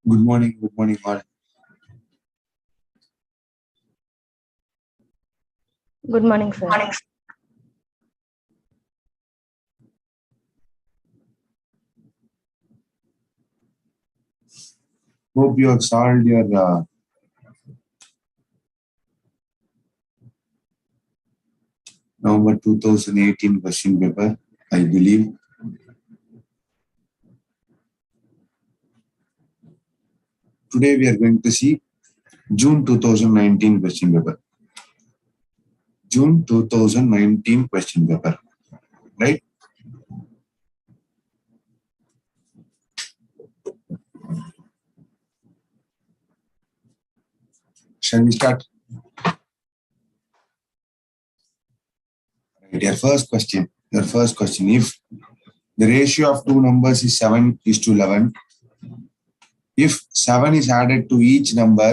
Good morning all. Good morning, sir. Hope you have solved your November 2018 question paper, I believe. Today we are going to see June 2019 question paper. June 2019 question paper, right? Shall we start? Right, your first question. If the ratio of two numbers is 7:11, if 7 is added to each number,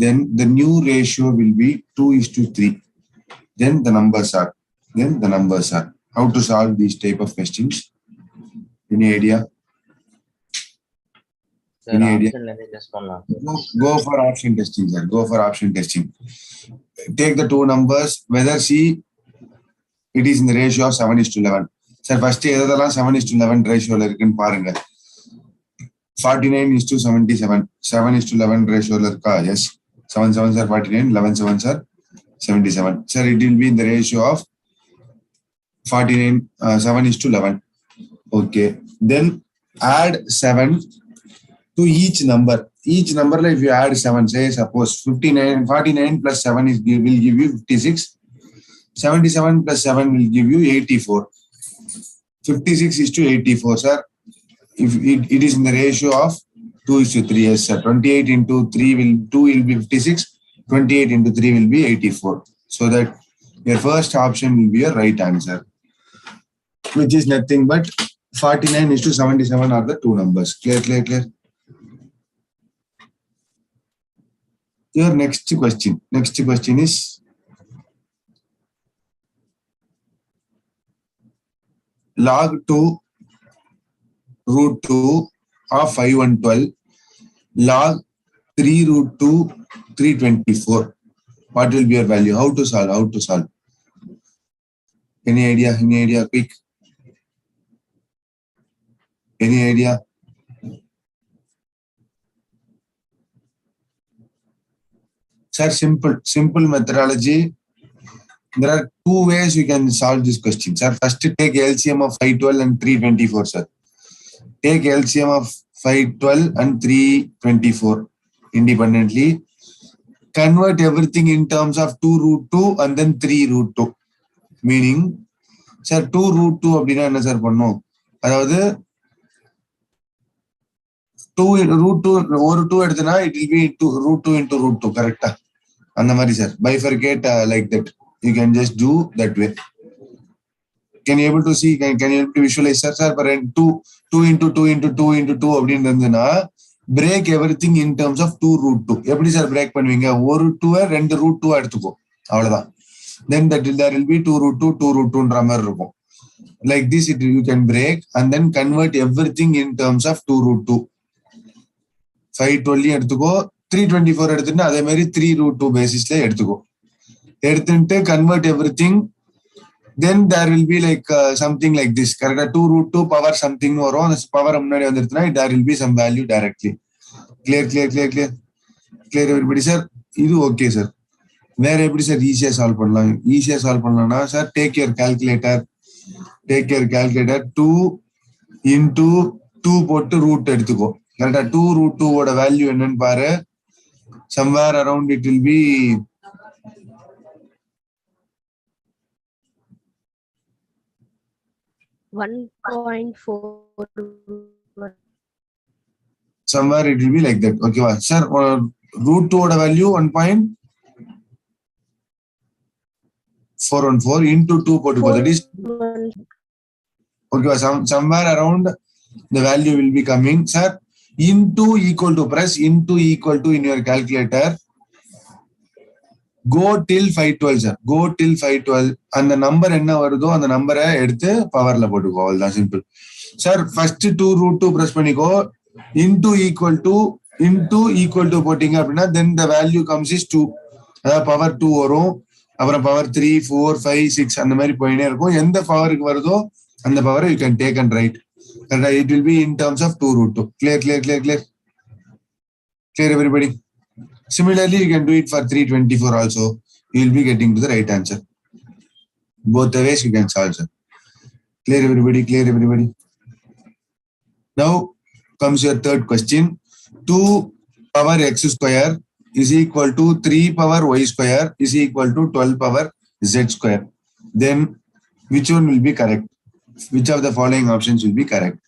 then the new ratio will be 2:3. Then the numbers are. How to solve these type of questions? Any idea? Sir, Any idea? Go for option testing, sir. Go for option testing. Take the two numbers, whether see it is in the ratio of 7:11. Sir, first 7:11 ratio irukku paarenga. 49:77. 7:11 ratio irukka. Yes. 7 7s are 49, 11 7s are 77. Sir, it will be in the ratio of 49, 7:11. Okay. Then add 7 to each number. Each number, if you add 7, say suppose 49 plus 7 will give you 56. 77 plus 7 will give you 84. 56:84, sir. If it is in the ratio of 2:3, yes, sir. 28 into 2 will be 56. 28 into 3 will be 84. So that your first option will be a right answer, which is nothing but 49:77 are the two numbers. Clear? Your next question. Is log 2 root 2 of 512, log 3 root 2 324. What will be your value? How to solve? Any idea? Quick. Any idea? Sir, simple methodology. There are two ways you can solve this question, sir. First, take LCM of 512 and 324, sir. Take LCM of 512 and 324 independently. Convert everything in terms of 2 root 2 and then 3 root 2. Meaning, sir, 2 root 2 அப்படினா என்ன sir பண்ணும்? அதாவது 2 root 2 ஒரு 2 எடுத்தனா it will be root 2 into root 2, கரெக்ட்டா? அந்த மாதிரி sir. Bifurcate like that. You can just do that way. Can you able to see? Can you able to visualize, sir? Sir, 2 into 2 into 2 into 2 அப்படின்னு இருந்ததுன்னா break everything in terms of 2 root 2. எப்படி sir break பண்ணுவீங்க? ஒரு 2 2 root 2 எடுத்துக்கோ. அவ்வளவுதான். Then there will be 2 root 2 root 2ன்ற மாதிரி இருக்கும். Like this you can break and then convert everything in terms of 2 root 2. 512 எடுத்துக்கோ, 324 எடுத்துட்டு அதே மாதிரி 3 root 2 பேசிஸ்ல எடுத்துக்கோ. எடுத்துட்டு convert everything. Then there will be like something like this. Correct? 2 root 2 power something வரும். அந்த power முன்னாடி வந்துருச்சுனா there will be some value directly. Clear everybody, sir? இது okay, sir. வேற எப்படி சார் ஈஸியா சால்வ் பண்ணலாம்? ஈஸியா சால்வ் பண்ணலாம்னா sir take your calculator 2 into 2 போட்டு ரூட் எடுத்துக்கோ. கரெக்டா? 2 root 2 ஓட வேல்யூ என்னன்னு பாரு. somewhere around it will be 1.4. somewhere it will be like that. Okay, sir, root 2 oda value 1.414 into 2 போட்டுக்கோ. That is okay, somewhere around the value will be coming, sir. Into equal to, press into equal to in your calculator. Go till 512, sir. Go till 512. அந்த number என்ன வருதோ அந்த நம்பரை எடுத்து பவர்ல போட்டுக்கோ. அவ்வளவுதான், simple. Sir, first 2 root 2 press பண்ணிக்கோ. into equal to போட்டீங்க அப்படின்னா then the value comes is 2. அதாவது power 2 வரும், அப்புறம் power 3, 4, 5, 6 அந்த மாதிரி போயினே இருக்கும். எந்த பவருக்கு வருதோ அந்த பவரை you can take and write. It will be in terms of 2 root 2. Clear everybody? Similarly, you can do it for 324 also. You will be getting to the right answer. Both the ways you can solve, sir. Clear everybody? Now comes your third question. 2 power x square is equal to 3 power y square is equal to 12 power z square. Then which one will be correct? Which of the following options will be correct?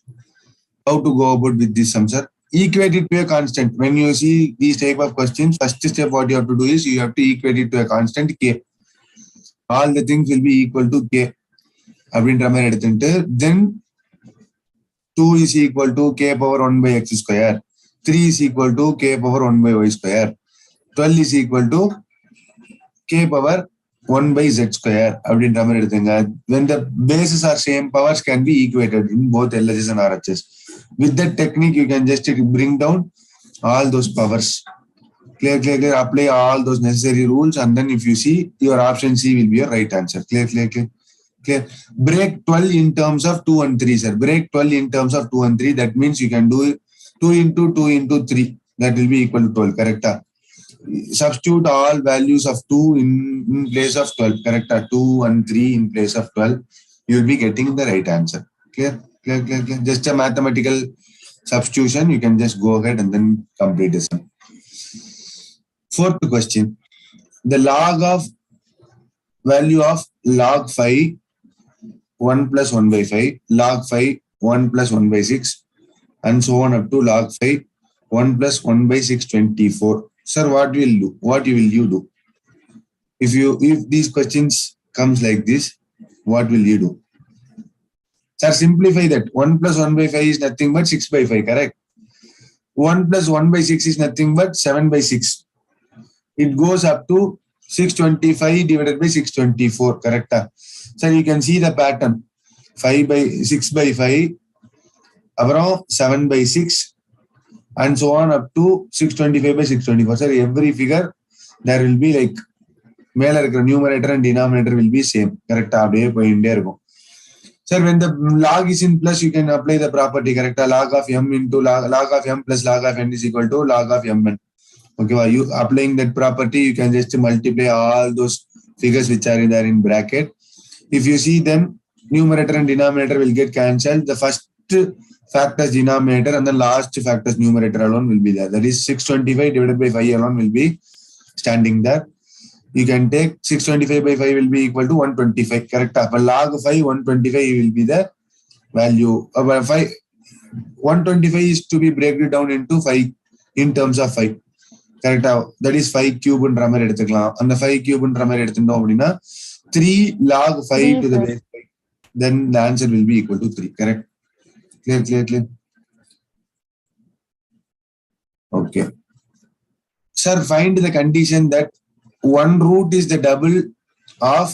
How to go about with this sum, sir? Equate it to a constant. When you see these type of questions, first step what you have to do is you have to equate it to a constant k. All the things will be equal to k. Then 2 is equal to k power 1 by x square. 3 is equal to k power 1 by y square. 12 is equal to k power 1 by z square. When the bases are same, powers can be equated in both LHS and RHS. With that technique, you can just bring down all those powers. Clear. Apply all those necessary rules, and then if you see, your option C will be your right answer. Clear. Break 12 in terms of 2 and 3, sir. Break 12 in terms of 2 and 3. That means you can do 2 into 2 into 3. That will be equal to 12. Correct? Substitute all values of 2 in place of 12. Correct? 2 and 3 in place of 12. You will be getting the right answer. Clear. Just a mathematical substitution. You can just go ahead and then complete this. Fourth question. The log of value of log 5 1 plus 1 by 5, log 5 1 plus 1 by 6, and so on up to log 5 1 plus 1 by 624. Sir, what will you do? If these questions comes like this, what will you do? Sir, simplify that. 1 plus 1 by 5 is nothing but 6 by 5, correct? 1 plus 1 by 6 is nothing but 7 by 6. It goes up to 625 divided by 624, correct? Sir, you can see the pattern. 5 by 6 by 5, around 7 by 6, and so on up to 625 by 624. Sir, every figure, there will be like, numerator and denominator will be same, correct? Sir, when the log is in plus, you can apply the property, correct? Log of m into log of m plus log of n is equal to log of mn. Okay, you applying that property, you can just multiply all those figures which are there in bracket. If you see them, numerator and denominator will get cancelled. The first factor's denominator and the last factor's numerator alone will be there. That is 625 divided by 5 alone will be standing there. You can take 625 by 5 will be equal to 125. Correct? For log 5, 125 will be the value. 125 is to be broken down into 5 in terms of 5. Correct? That is 5 cube and rammer எடுத்துக்கலாம். அந்த 5 cube and rammer எடுத்துட்டோம் அப்படின்னா 3 log 5 to the base 5. Then the answer will be equal to 3. Correct? Clear. Okay. Sir, find the condition that one root is the double of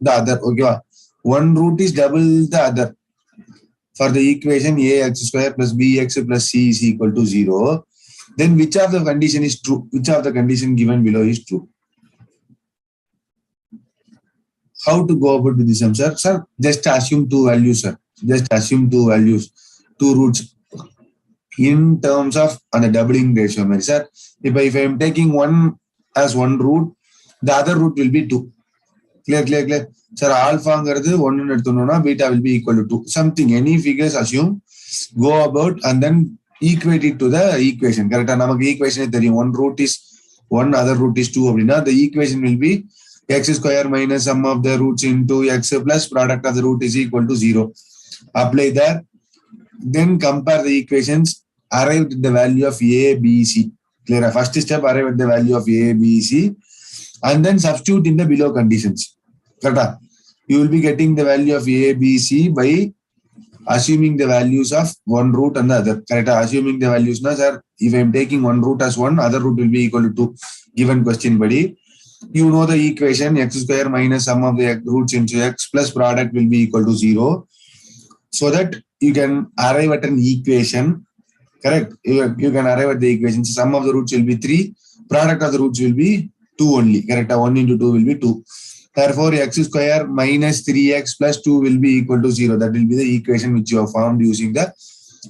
the other. Okay. One root is double the other. For the equation ax square plus bx plus c is equal to 0. Then which of the condition is true? Which of the condition given below is true? How to go about with this answer? Sir, just assume 2 values, sir. Just assume 2 values, 2 roots in terms of on the doubling ratio. Sir, if I am taking one as one root, the other root will be 2. Clear. Sir, alpha ngaradu 1 எடுத்துனோம்னா beta will be equal to 2. Something, any figures assume, go about and then equate it to the equation. Correct? நமக்கு equation தெரியும். One root is 1, other root is 2 அப்படின்னா the equation will be x square minus sum of the roots into x plus product of the root is equal to 0. Apply that. Then compare the equations, arrive at the value of a, b, c. Clear? First step, arrive at the value of a, b, c, and then substitute in the below conditions. Correct? You will be getting the value of a, b, c by assuming the values of one root and the other. Correct? Assuming the values, na sir, if I am taking one root as 1, other root will be equal to 2. Given question, buddy. You know the equation, x square minus sum of the roots into x plus product will be equal to 0. So that you can arrive at an equation Correct. You can arrive at the equation. Sum of the roots will be 3. Product of the roots will be 2 only. Correct. 1 into 2 will be 2. Therefore, x square minus 3x plus 2 will be equal to 0. That will be the equation which you have formed using the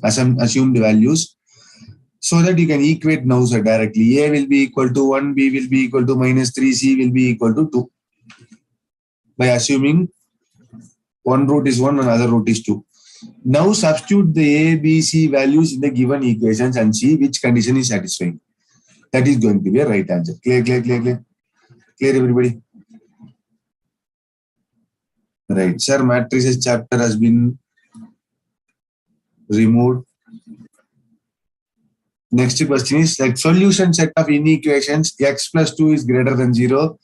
assumed values. So that you can equate now sir, directly. A will be equal to 1, B will be equal to minus 3, C will be equal to 2. By assuming one root is 1, another root is 2. Now substitute the A, B, C values in the given equations and see which condition is satisfying. That is going to be a right answer. Clear, everybody? Right. Sir, matrices chapter has been removed. Next question is like solution set of inequations x plus 2 is greater than 0,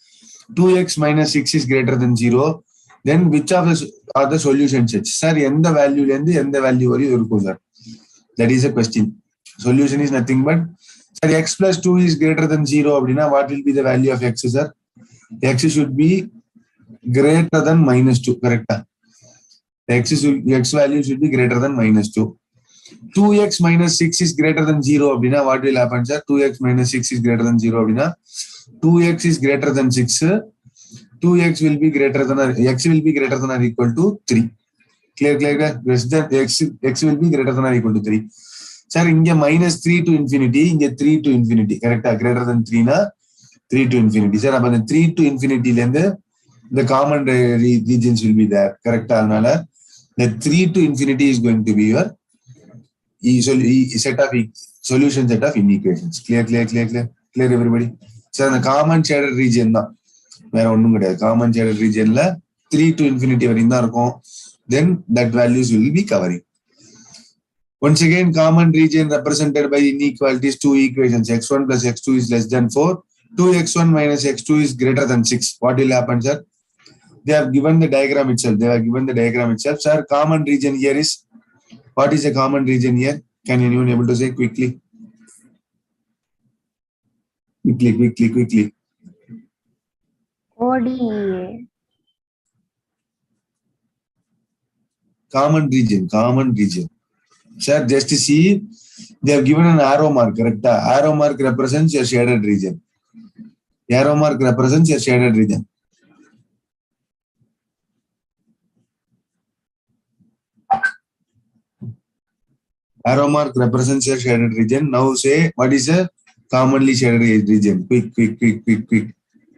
2x minus 6 is greater than 0. Then which of the are the solution sets? Sir, end the value sir. That is a question. Solution is nothing but sir, x plus 2 is greater than 0. What will be the value of x, sir? X should be greater than minus 2. Correct? X value should be greater than minus 2. 2x minus 6 is greater than 0. What will happen, sir? 2x minus 6 is greater than 0. 2x is greater than 6. 2x will be greater than x will be greater than or equal to 3. Clear? X will be greater than or equal to 3. Sir, inge minus 3 to infinity, inge 3 to infinity. Correct? Greater than 3 na 3 to infinity. Sir, the 3 to infinity the common regions will be there. Correct? The 3 to infinity is going to be your solution set of inequations. Clear, everybody? So, the common shaded region, common shaded region, 3 to infinity, then that values will be covering. Once again, common region represented by inequalities, 2 equations, x1 plus x2 is less than 4, 2x1 minus x2 is greater than 6. What will happen, sir? They have given the diagram itself. Sir, common region here is, what is a common region here? Can anyone able to say quickly? Quickly. ODE. Common region. Sir, just to see, they have given an arrow mark, correct? Arrow mark represents your shaded region. Arrow mark represents your shaded region. Arrow mark represents your shaded region. Now say, what is a commonly shaded region? Quick.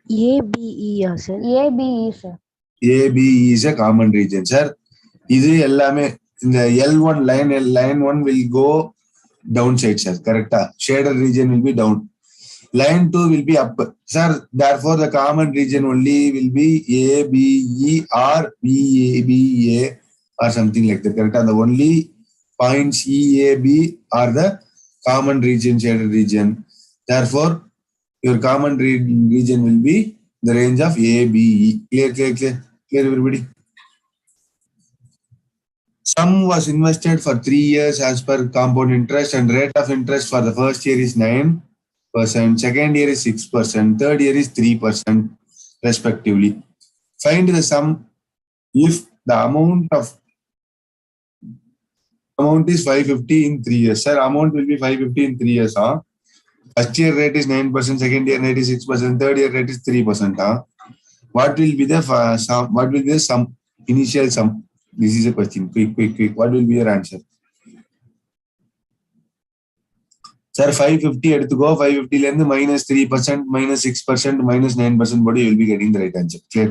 ABE, sir. ABE, sir. ABE is a common region, sir. This ellame in the L1 line 1 will go downside, sir. Correct? Shaded region will be down. Line 2 will be up. Sir, therefore the common region only will be ABE or BABA or something like that. Correct? The only points EAB are the common region, shaded region. Therefore, your common region will be the range of ABE. Clear, everybody? Sum was invested for 3 years as per compound interest, and rate of interest for the first year is 9%, second year is 6%, third year is 3%, respectively. Find the sum if the amount is 550 in 3 years. Sir, amount will be 550 in 3 years. First year rate is 9%, second year rate is 6%, third year rate is 3%. What will be the sum? What will be the sum? Initial sum? This is a question. Quick. What will be your answer? Sir, 550 to go. 550 minus 3%, minus 6%, minus 9%. What you will be getting the right answer? Clear.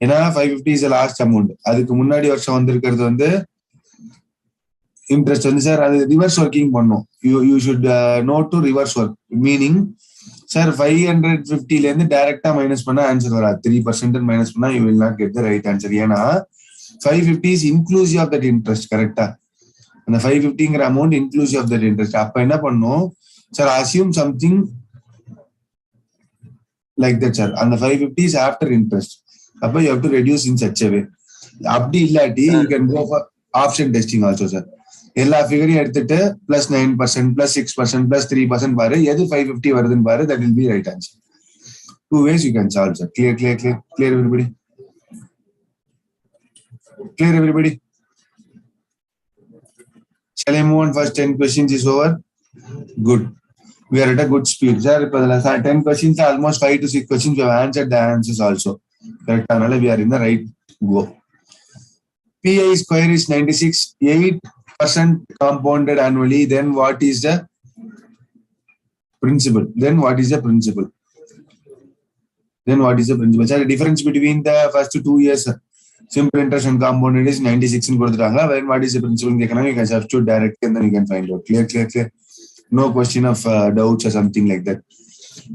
550 is the last amount. அதுக்கு முன்னாடி வருஷம் வந்திருக்கிறது interest sir reverse working பண்ணும். You should know to reverse work. Meaning, sir, 550 direct minus பண்ணா answer வராது. 3% minus பண்ணா you will not get the right answer. ஏன்னா 550 is inclusive of that interest. Correct? அந்த 550 amount inclusive of that interest. அப்ப என்ன பண்ணும்? Sir, assume something like that, sir. And the 550 is after interest. அப்ப you have to reduce in such a way. அப்படி இல்லாட்டி you can go for option testing also, sir. எல்லா ஃபிகரையும் எடுத்துட்டு plus 9%, plus 6%, plus 3% பாரு, எது 550 வருதுன்னு பாரு, that will be right answer. 2 ways you can solve, sir. Clear, everybody? Shall I move on? First 10 questions is over. Good. We are at a good speed. Sir, 10 questions, almost 5 to 6 questions. We have answered the answers also. Correct. We are in the right go. PI square is 96, 8% compounded annually. Then what is the principal? Sir, the difference between the first 2 years simple interest and compounded is 96 in Kodranga. When what is the principal? You can substitute directly and then you can find out. Clear. No question of doubts or something like that.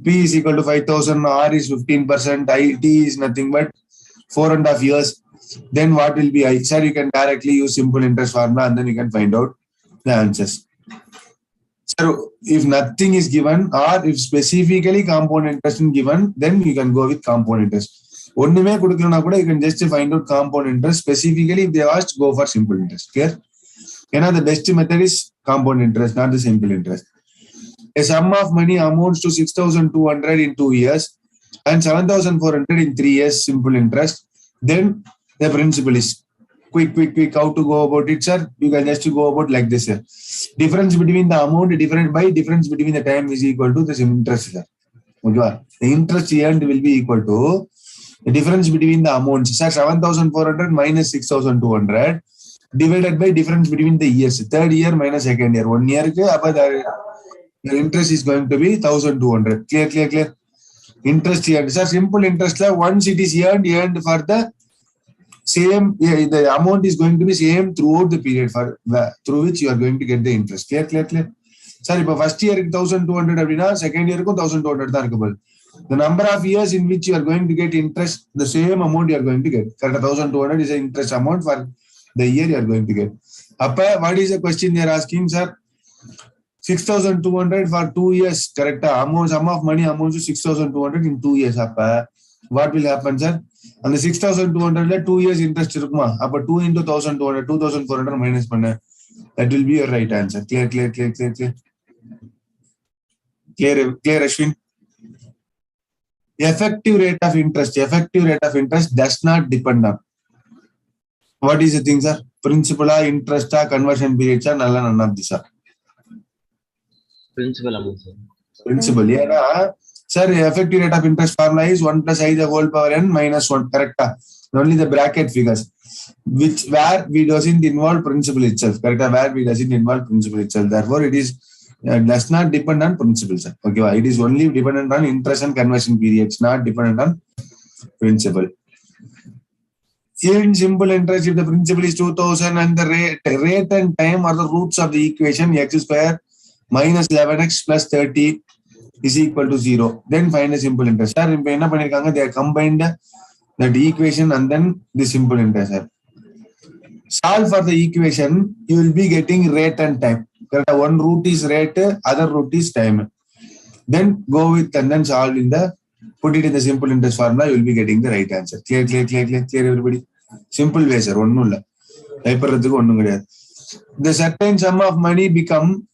P is equal to 5,000, R is 15%, IT is nothing but 4.5 years. Then what will be I? Sir, you can directly use simple interest formula and then you can find out the answers. So if nothing is given or if specifically compound interest is given, then you can go with compound interest. You can just find out compound interest. Specifically, if they asked, go for simple interest. Clear? The best method is compound interest, not the simple interest. A sum of money amounts to 6,200 in 2 years and 7,400 in 3 years simple interest. Then the principal is quick. How to go about it, sir? You can just go about like this, sir. Difference between the amount difference between the time is equal to the interest, sir. Okay. The interest earned will be equal to the difference between the amounts. Sir, 7,400 minus 6,200 divided by difference between the years. Third year minus second year. 1 year, the interest is going to be 1,200. Clear. Interest earned. Sir, simple interest, once it is earned for the same, the amount is going to be same throughout the period through which you are going to get the interest. Clear. Sir, if first year 1,200, second year 1,200. The number of years in which you are going to get interest, the same amount you are going to get. 1,200 is the interest amount for the year you are going to get. What is the question they are asking, sir? 6,200 for 2 years. Correct. Sum of money amounts to 6,200 in 2 years. What will happen, sir? And the 6,200 2 years interest 2 into 1,200, 2,400 minus panna. That will be your right answer. Clear, Ashwin? Effective rate of interest does not depend on. What is the thing, sir? Principal, interest, conversion period, none of these are. Principal amount, sir. Principal, yeah. Sir, effective rate of interest formula is 1 plus I the whole power n minus 1. Correct. Only the bracket figures, where we doesn't involve principal itself. Correct. Where we doesn't involve principal itself. Therefore, it is does not depend on principal, sir. Okay. It is only dependent on interest and conversion periods, not dependent on principal. In simple interest, if the principal is 2,000 and the rate and time are the roots of the equation, x square minus 11x plus 30 is equal to 0. Then find a simple interest. Sir, they are combined that equation and then the simple interest. Sir. Solve for the equation, you will be getting rate and time. One root is rate, other root is time. Then go with and then solve put it in the simple interest formula, you will be getting the right answer. Clear, everybody? Simple way, sir. The certain sum of money become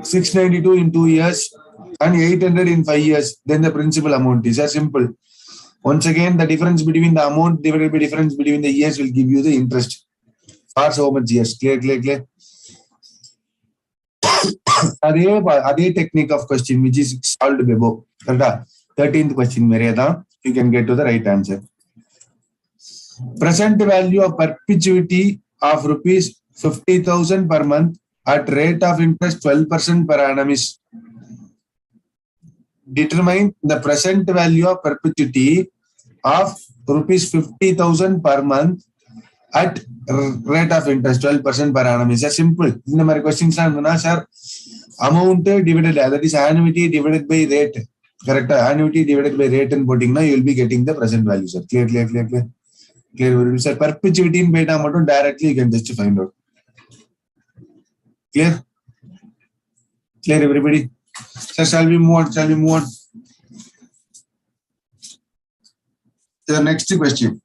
692 in 2 years and 800 in 5 years. Then the principal amount is simple. Once again, the difference between the amount divided by difference between the years will give you the interest for so much years. Clear. Adhe technique of question which is solved above. 13th question, you can get to the right answer. Present value of perpetuity of rupees 50,000 per month at rate of interest 12% per annum is. Determine the present value of perpetuity of rupees 50,000 per month at rate of interest 12% per annum is simple. In the questions, sir, amount divided, that is annuity divided by rate. Correct. Annuity divided by rate and putting, you will be getting the present value, sir. Clear. Sir, perpetuity in beta model directly you can just find out. Clear, everybody? Sir, shall we move on? Your next question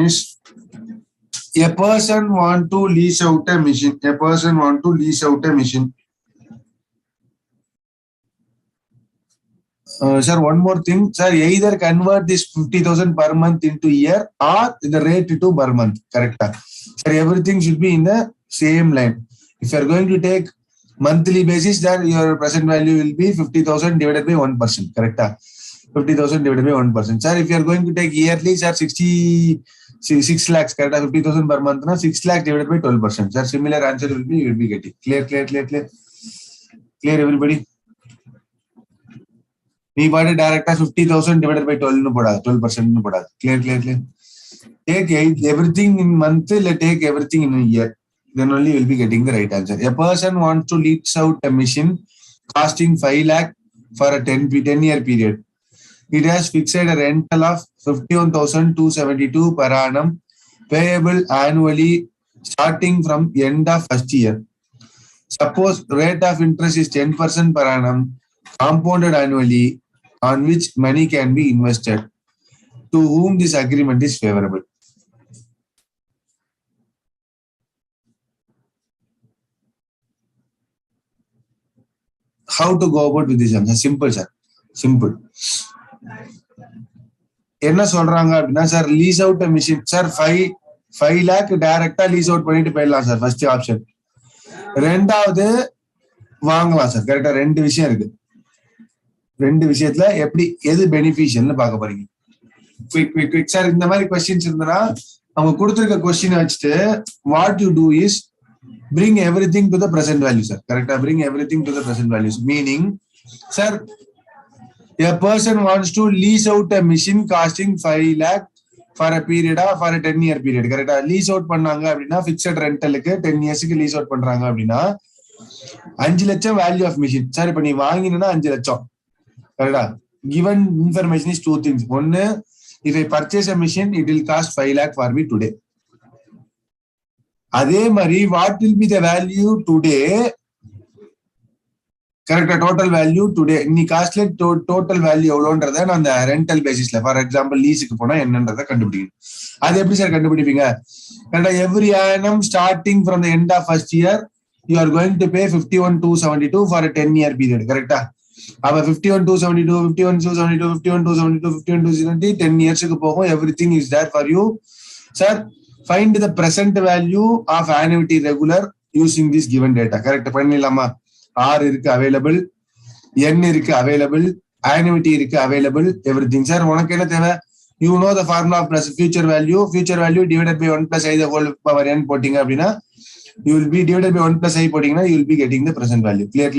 is: a person want to lease out a machine. Sir, one more thing. Sir, either convert this 50,000 per month into year or the rate to per month. Correct. Sir, everything should be in the same line. If you are going to take monthly basis, then your present value will be 50,000 divided by 1%. Correct? 50,000 divided by 1%. Sir, if you are going to take yearly, sir, 6 lakhs. Correct? 50,000 per month. 6 lakhs divided by 12%. Sir, similar answer will be, you will be getting. Clear? Clear, everybody? We got a direct 50,000 divided by 12%. Clear. Take everything in month, take everything in a year. Then only you will be getting the right answer. A person wants to lease out a machine costing 5 lakh for a 10-year period. It has fixed a rental of 51,272 per annum, payable annually starting from end of first year. Suppose rate of interest is 10% per annum, compounded annually, on which money can be invested. To whom this agreement is favorable? How to go about with this answer? Simple, sir. Simple. என்ன சொல்றாங்க அப்படின்னா sir lease out machine sir 5 lakh டைரக்டா lease out பண்ணிட்டு போயிடலாம் sir. First option. ரெண்டாவது வாங்கலாம் sir. கரெக்டா ரெண்டு விஷயம் இருக்கு. ரெண்டு விஷயத்துல எப்படி எது பெனிஃபிஷியல்னு பார்க்க போறீங்க. குவிக் சார் இந்த மாதிரி கொஸ்டின்ஸ் இருந்தனா அவங்க கொடுத்திருக்க கொஸ்டின் வச்சுட்டு what you do is bring everything to the present value, sir. Correct? Bring everything to the present values. Meaning, sir, a person wants to lease out a machine costing 5 lakh for a period of for a 10-year period. Correct? Lease out பண்ணாங்க அப்படின்னா fixed rentalக்கு 10 yearsக்கு lease out பண்றாங்க அப்படின்னா 5 லட்சம் value of machine. Sir இப்ப நீ வாங்கினா 5 லட்சம். கரெக்டா? Given information is two things. One, if I purchase a machine, it will cost 5 lakh for me today. அதே மாதிரி what will be the value today? கரெக்டா? டோட்டல் வேல்யூ டுடே இன்னி காஸ்ட்ல total value எவ்வளோன்றத நான் அந்த ரெண்டல் பேசிஸ்ல ஃபார் எக்ஸாம்பிள் லீஸுக்கு போனா என்னன்றதை கண்டுபிடிக்கணும். அது எப்படி சார் கண்டுபிடிப்பீங்க? கரெக்டா? Every annum starting from the end of first year you are going to pay 51,272 for 10-year period. கரெக்டா? அப்ப 51,272 51,272 51,272 51,270 10 இயர்ஸ்க்கு போகும். Everything is there for you. Sir find the present value of annuity regular using this given data. Correct? பண்ணிடலாமா? R இருக்கு available, N இருக்கு available, annuity இருக்கு available, everything. Sir உனக்கு என்ன தேவை? You know the formula of plus future value divided by 1 plus I the whole power n போட்டீங்க அப்படின்னா you will be divided by 1 plus I போட்டீங்கன்னா you will be getting the present value. Clear?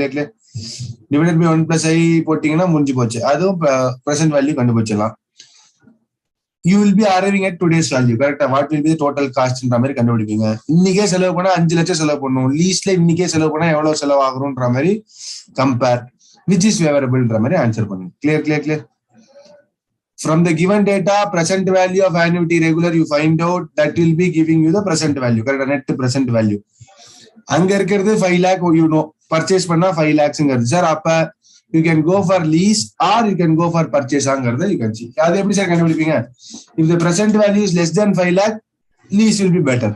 Divided by 1 plus I போட்டீங்கன்னா முடிஞ்சு போச்சு. அதுவும் present value கண்டுபிடிச்சிடலாம். You will be arriving at today's value. Correct? What will be the total cost ன்ற மாதிரி கண்டுபிடிப்பீங்க. இன்னைக்கே செலவு பண்ணா 5 லட்சம் செலவு பண்ணணும். லீஸ்ல இன்னைக்கே செலவு பண்ணா எவ்வளவு செலவு ஆகும்ன்ற மாதிரி கம்பேர் which is favorable ன்ற மாதிரி ஆன்சர் பண்ணுங்க. Clear? From the given data, present value of annuity regular you find out that will be giving you the present value. Correct? Net present value. அங்க இருக்கிறது 5 lakh you know. பர்ச்சேஸ் பண்ணா 5 lakhsங்கிறது sir. அப்ப you can go for lease or you can go for purchase ஆங்கிறத you can see. அது எப்படி sir கண்டுபிடிப்பீங்க? If the present value is less than 5 lakh, lease will be better.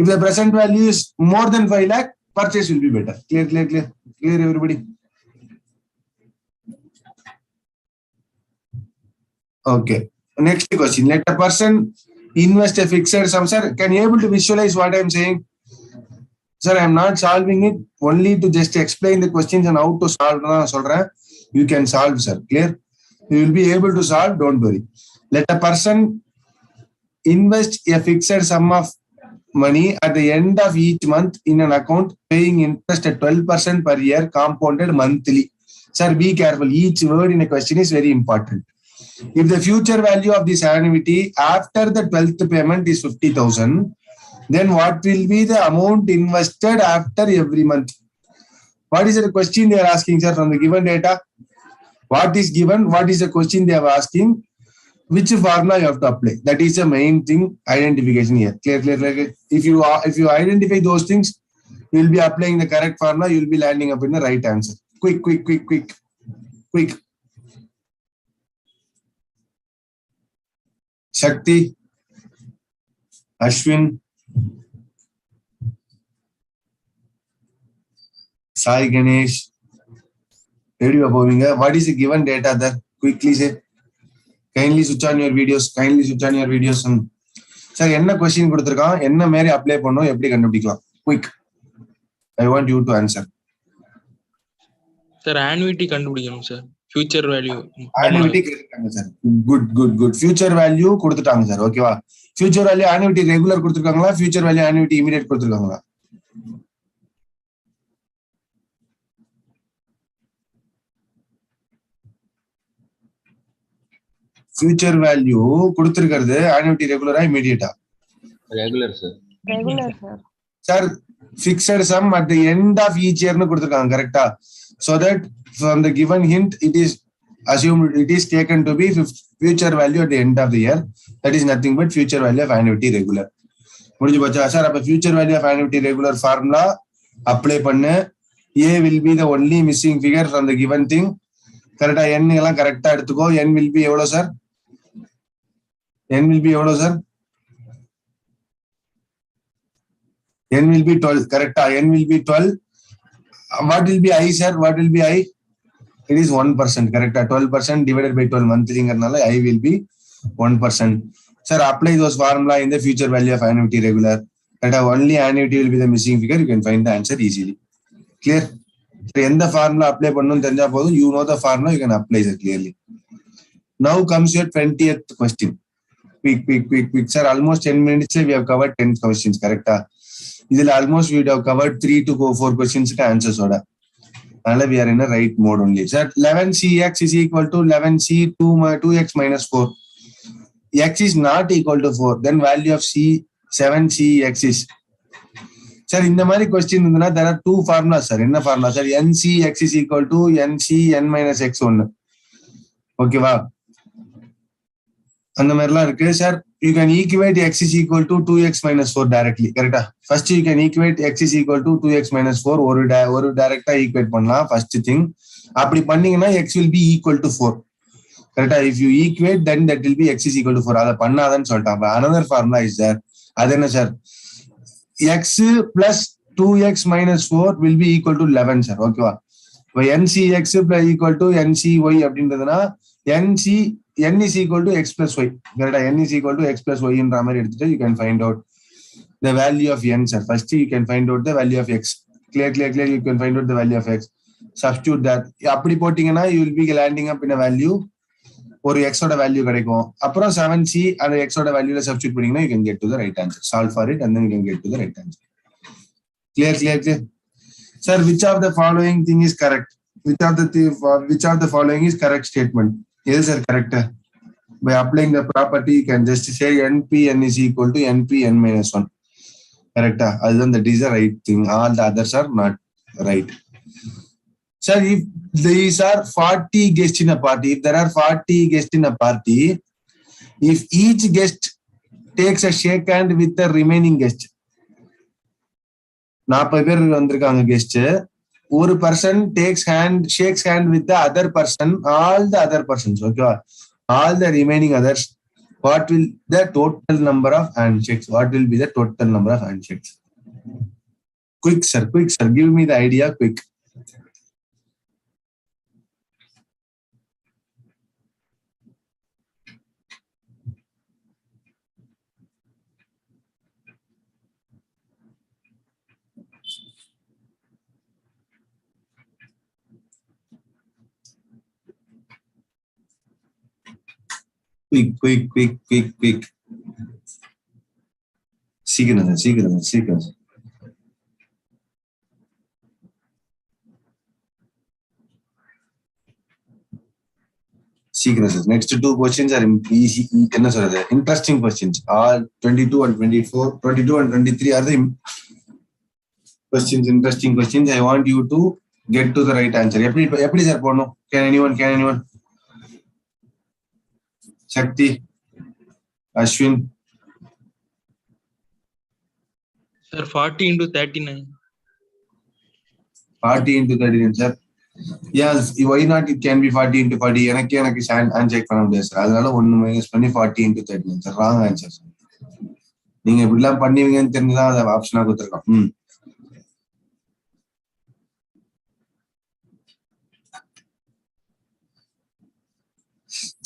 If the present value is more than 5 lakh, purchase will be better. Clear everybody? Okay. Next question. Let a person invest a fixed sum. Sir, can you able to visualize what I am saying? Sir, I am not solving it only to just explain the questions and how to solve. You can solve, sir. Clear? You will be able to solve. Don't worry. Let a person invest a fixed sum of money at the end of each month in an account paying interest at 12% per year compounded monthly. Sir, be careful. Each word in a question is very important. If the future value of this annuity after the 12th payment is 50,000, then what will be the amount invested after every month? What is the question they are asking, sir, from the given data? What is given? What is the question they are asking? Which formula you have to apply? That is the main thing, identification here. Clear? If you identify those things, you will be applying the correct formula, you will be landing up in the right answer. Quick. Shakti, Ashwin, Sai Ganesh, what is the given data there? Quickly say. Kindly switch on your videos. Sir, என்ன question கொடுத்திருக்கான்? என்ன மாதிரி apply பண்ணனும்? எப்படி கண்டுபிடிக்கலாம்? Quick. I want you to answer. Sir, annuity கண்டுபிடிக்கணும் sir. Future value. Annuity கேட்காங்க sir. Good. Future value கொடுத்துட்டாங்க sir. ஓகேவா? Future value annuity regular கொடுத்துருக்காங்களா? Future value annuity immediate கொடுத்துருக்காங்களா? Future value கொடுத்திருக்கிறது annuity regular immediate Regular sir. Regular, sir. Sir, fixed sum at the end of each year nu கொடுத்திருக்காங்க கரெக்ட்டா? So that from the given hint it is assumed it is taken to be future value at the end of the year. That is nothing but future value of annuity regular. முடிஞ்சு போச்சா sir? அப்ப future value of annuity regular formula apply பண்ணு. A will be the only missing figure from the given thing. கரெக்ட்டா? n எல்லாம் கரெக்ட்டா எடுத்துக்கோ. n will be எவ்வளவு sir? n will be எவ்வளவு சார்? n will be 12. கரெக்ட்டா? n will be 12. What will be I, sir? What will be I? It is 1%. கரெக்ட்டா? 12% divided by 12 monthlyங்கறனால I will be 1%. Sir, apply those formula in the future value of annuity regular. That only annuity will be the missing figure. You can find the answer easily. Clear? எந்த formula apply பண்ணனும் தெரிஞ்சா போதும். You know the formula, you can apply it clearly. Now comes your 20th question. Quick. Sir, almost 10 minutes we have covered 10 questions. Correct? This almost we have covered 3 to 4 questions to answer. Now we are in a right mode only. Sir, 11cx is equal to 11c 2x minus 4. X is not equal to 4. Then value of c 7cx is. Sir, in the mari question there are two formulas, sir. In the formula, sir, ncx is equal to nc n minus x1. Okay, wow. அந்த மாதிரிலாம் இருக்கு sir. You can equate x is equal to 2x minus 4 directly. கரெக்டா? First you can equate x is equal to 2x minus 4 ஒரு டைரக்டா equate பண்ணலாம். First thing அப்படி பண்ணீங்கன்னா x will be equal to 4. கரெக்டா? If you equate then that will be x is equal to 4. அத பண்ணாதன்னு சொல்லிட்டாங்க. Another formula is there. அது என்ன sir? x plus 2x minus 4 will be equal to 11 sir. ஓகேவா? இப்போ ncx plus equal to ncy அப்படின்றதுனா n is equal to x plus y. Correct? N is equal to x plus y in மாதிரி எடுத்துட்டு you can find out the value of n, sir. First you can find out the value of x. Clear. You can find out the value of x. Substitute that. அப்படி போட்டீங்கன்னா you will be landing up in a value. ஒரு x ஓட value கிடைக்கும். அப்புறம் 7c அந்த x ஓட வேல்யூல substitute பண்ணீங்கன்னா you can get to the right answer. Solve for it and then you can get to the right answer. Clear. Sir, which of the following thing is correct? Which of the following is correct statement? Yes, sir, correct. By applying the property, you can just say npn is equal to npn minus 1. Correct. That is the right thing. All the others are not right. Sir, if these are 40 guests in a party, if there are 40 guests in a party, if each guest takes a shake hand with the remaining guest, 40 பேர் வந்திருக்காங்க guest. ஒரு person shakes hand with the other person, all the other persons, okay? All the remaining others, what will the total number of handshakes? What will be the total number of handshakes? Quick, sir. Give me the idea, quick. Quick. சீக்கிரம். Next two questions are easy. என்ன சொல்றது? Interesting questions. All 22 and 24, 22 and 23 are the questions, interesting questions. I want you to get to the right answer. எப்படி sir போடணும்? Can anyone? Shakti, Ashwin. Sir, 40 into 39. 40 into 39, sir. Yes, why not? It can be 40 into 40. எனக்கு uncheck பண்ண முடியாது sir. அதனால 1 minus பண்ணி 40 into 39, sir. Wrong answer, sir. நீங்க இப்படிலாம் பண்ணுவீங்கன்னு தெரிஞ்சுதான் அதை ஆப்ஷனா கொடுத்துருக்கோம்.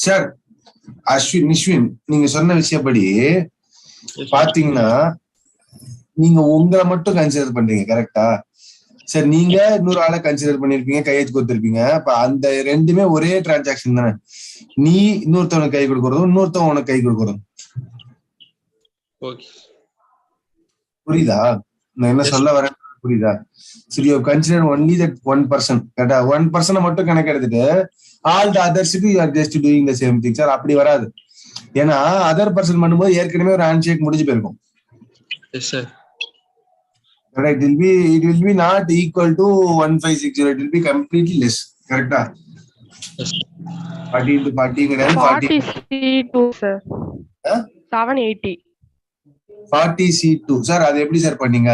சார், நிஷ்வின், நீங்க சொன்ன விஷயப்படி பாத்தீங்கன்னா நீங்க உங்களை மட்டும் கன்சிடர் பண்றீங்க. கரெக்டா? சார் நீங்க இன்னொரு ஆளை கன்சிடர் பண்ணிருப்பீங்க, கையெழுத்து கொடுத்திருப்பீங்க. அப்ப அந்த ரெண்டுமே ஒரே டிரான்சாக்ஷன் தானே. நீ இன்னொருத்தவனுக்கு கை கொடுக்கறதும் இன்னொருத்தவன் உனக்கு கை கொடுக்கறதும். ஓகே. புரியுதா நான் என்ன சொல்ல வரேன்? புரியுதா? சரி, you consider only that one person. கரெக்டா? ஒன் பர்சனை மட்டும் கணக்கு எடுத்துட்டு ஆல் த அதர்ஸுக்கு you are just doing the same thing. Sir அப்படி வராது. ஏன்னா அதர் பர்சன் பண்ணும்போது ஏற்கனவே ஒரு ஹேண்ட் ஷேக் முடிஞ்சு போயிருக்கும். Yes sir. Correct. It will be not equal to 1560. It will be completely less. Correct? Yes. 40 into 40 கிடையாது. 40 C2 sir. 780. 40 C2. Sir, அது எப்படி சார் பண்ணீங்க?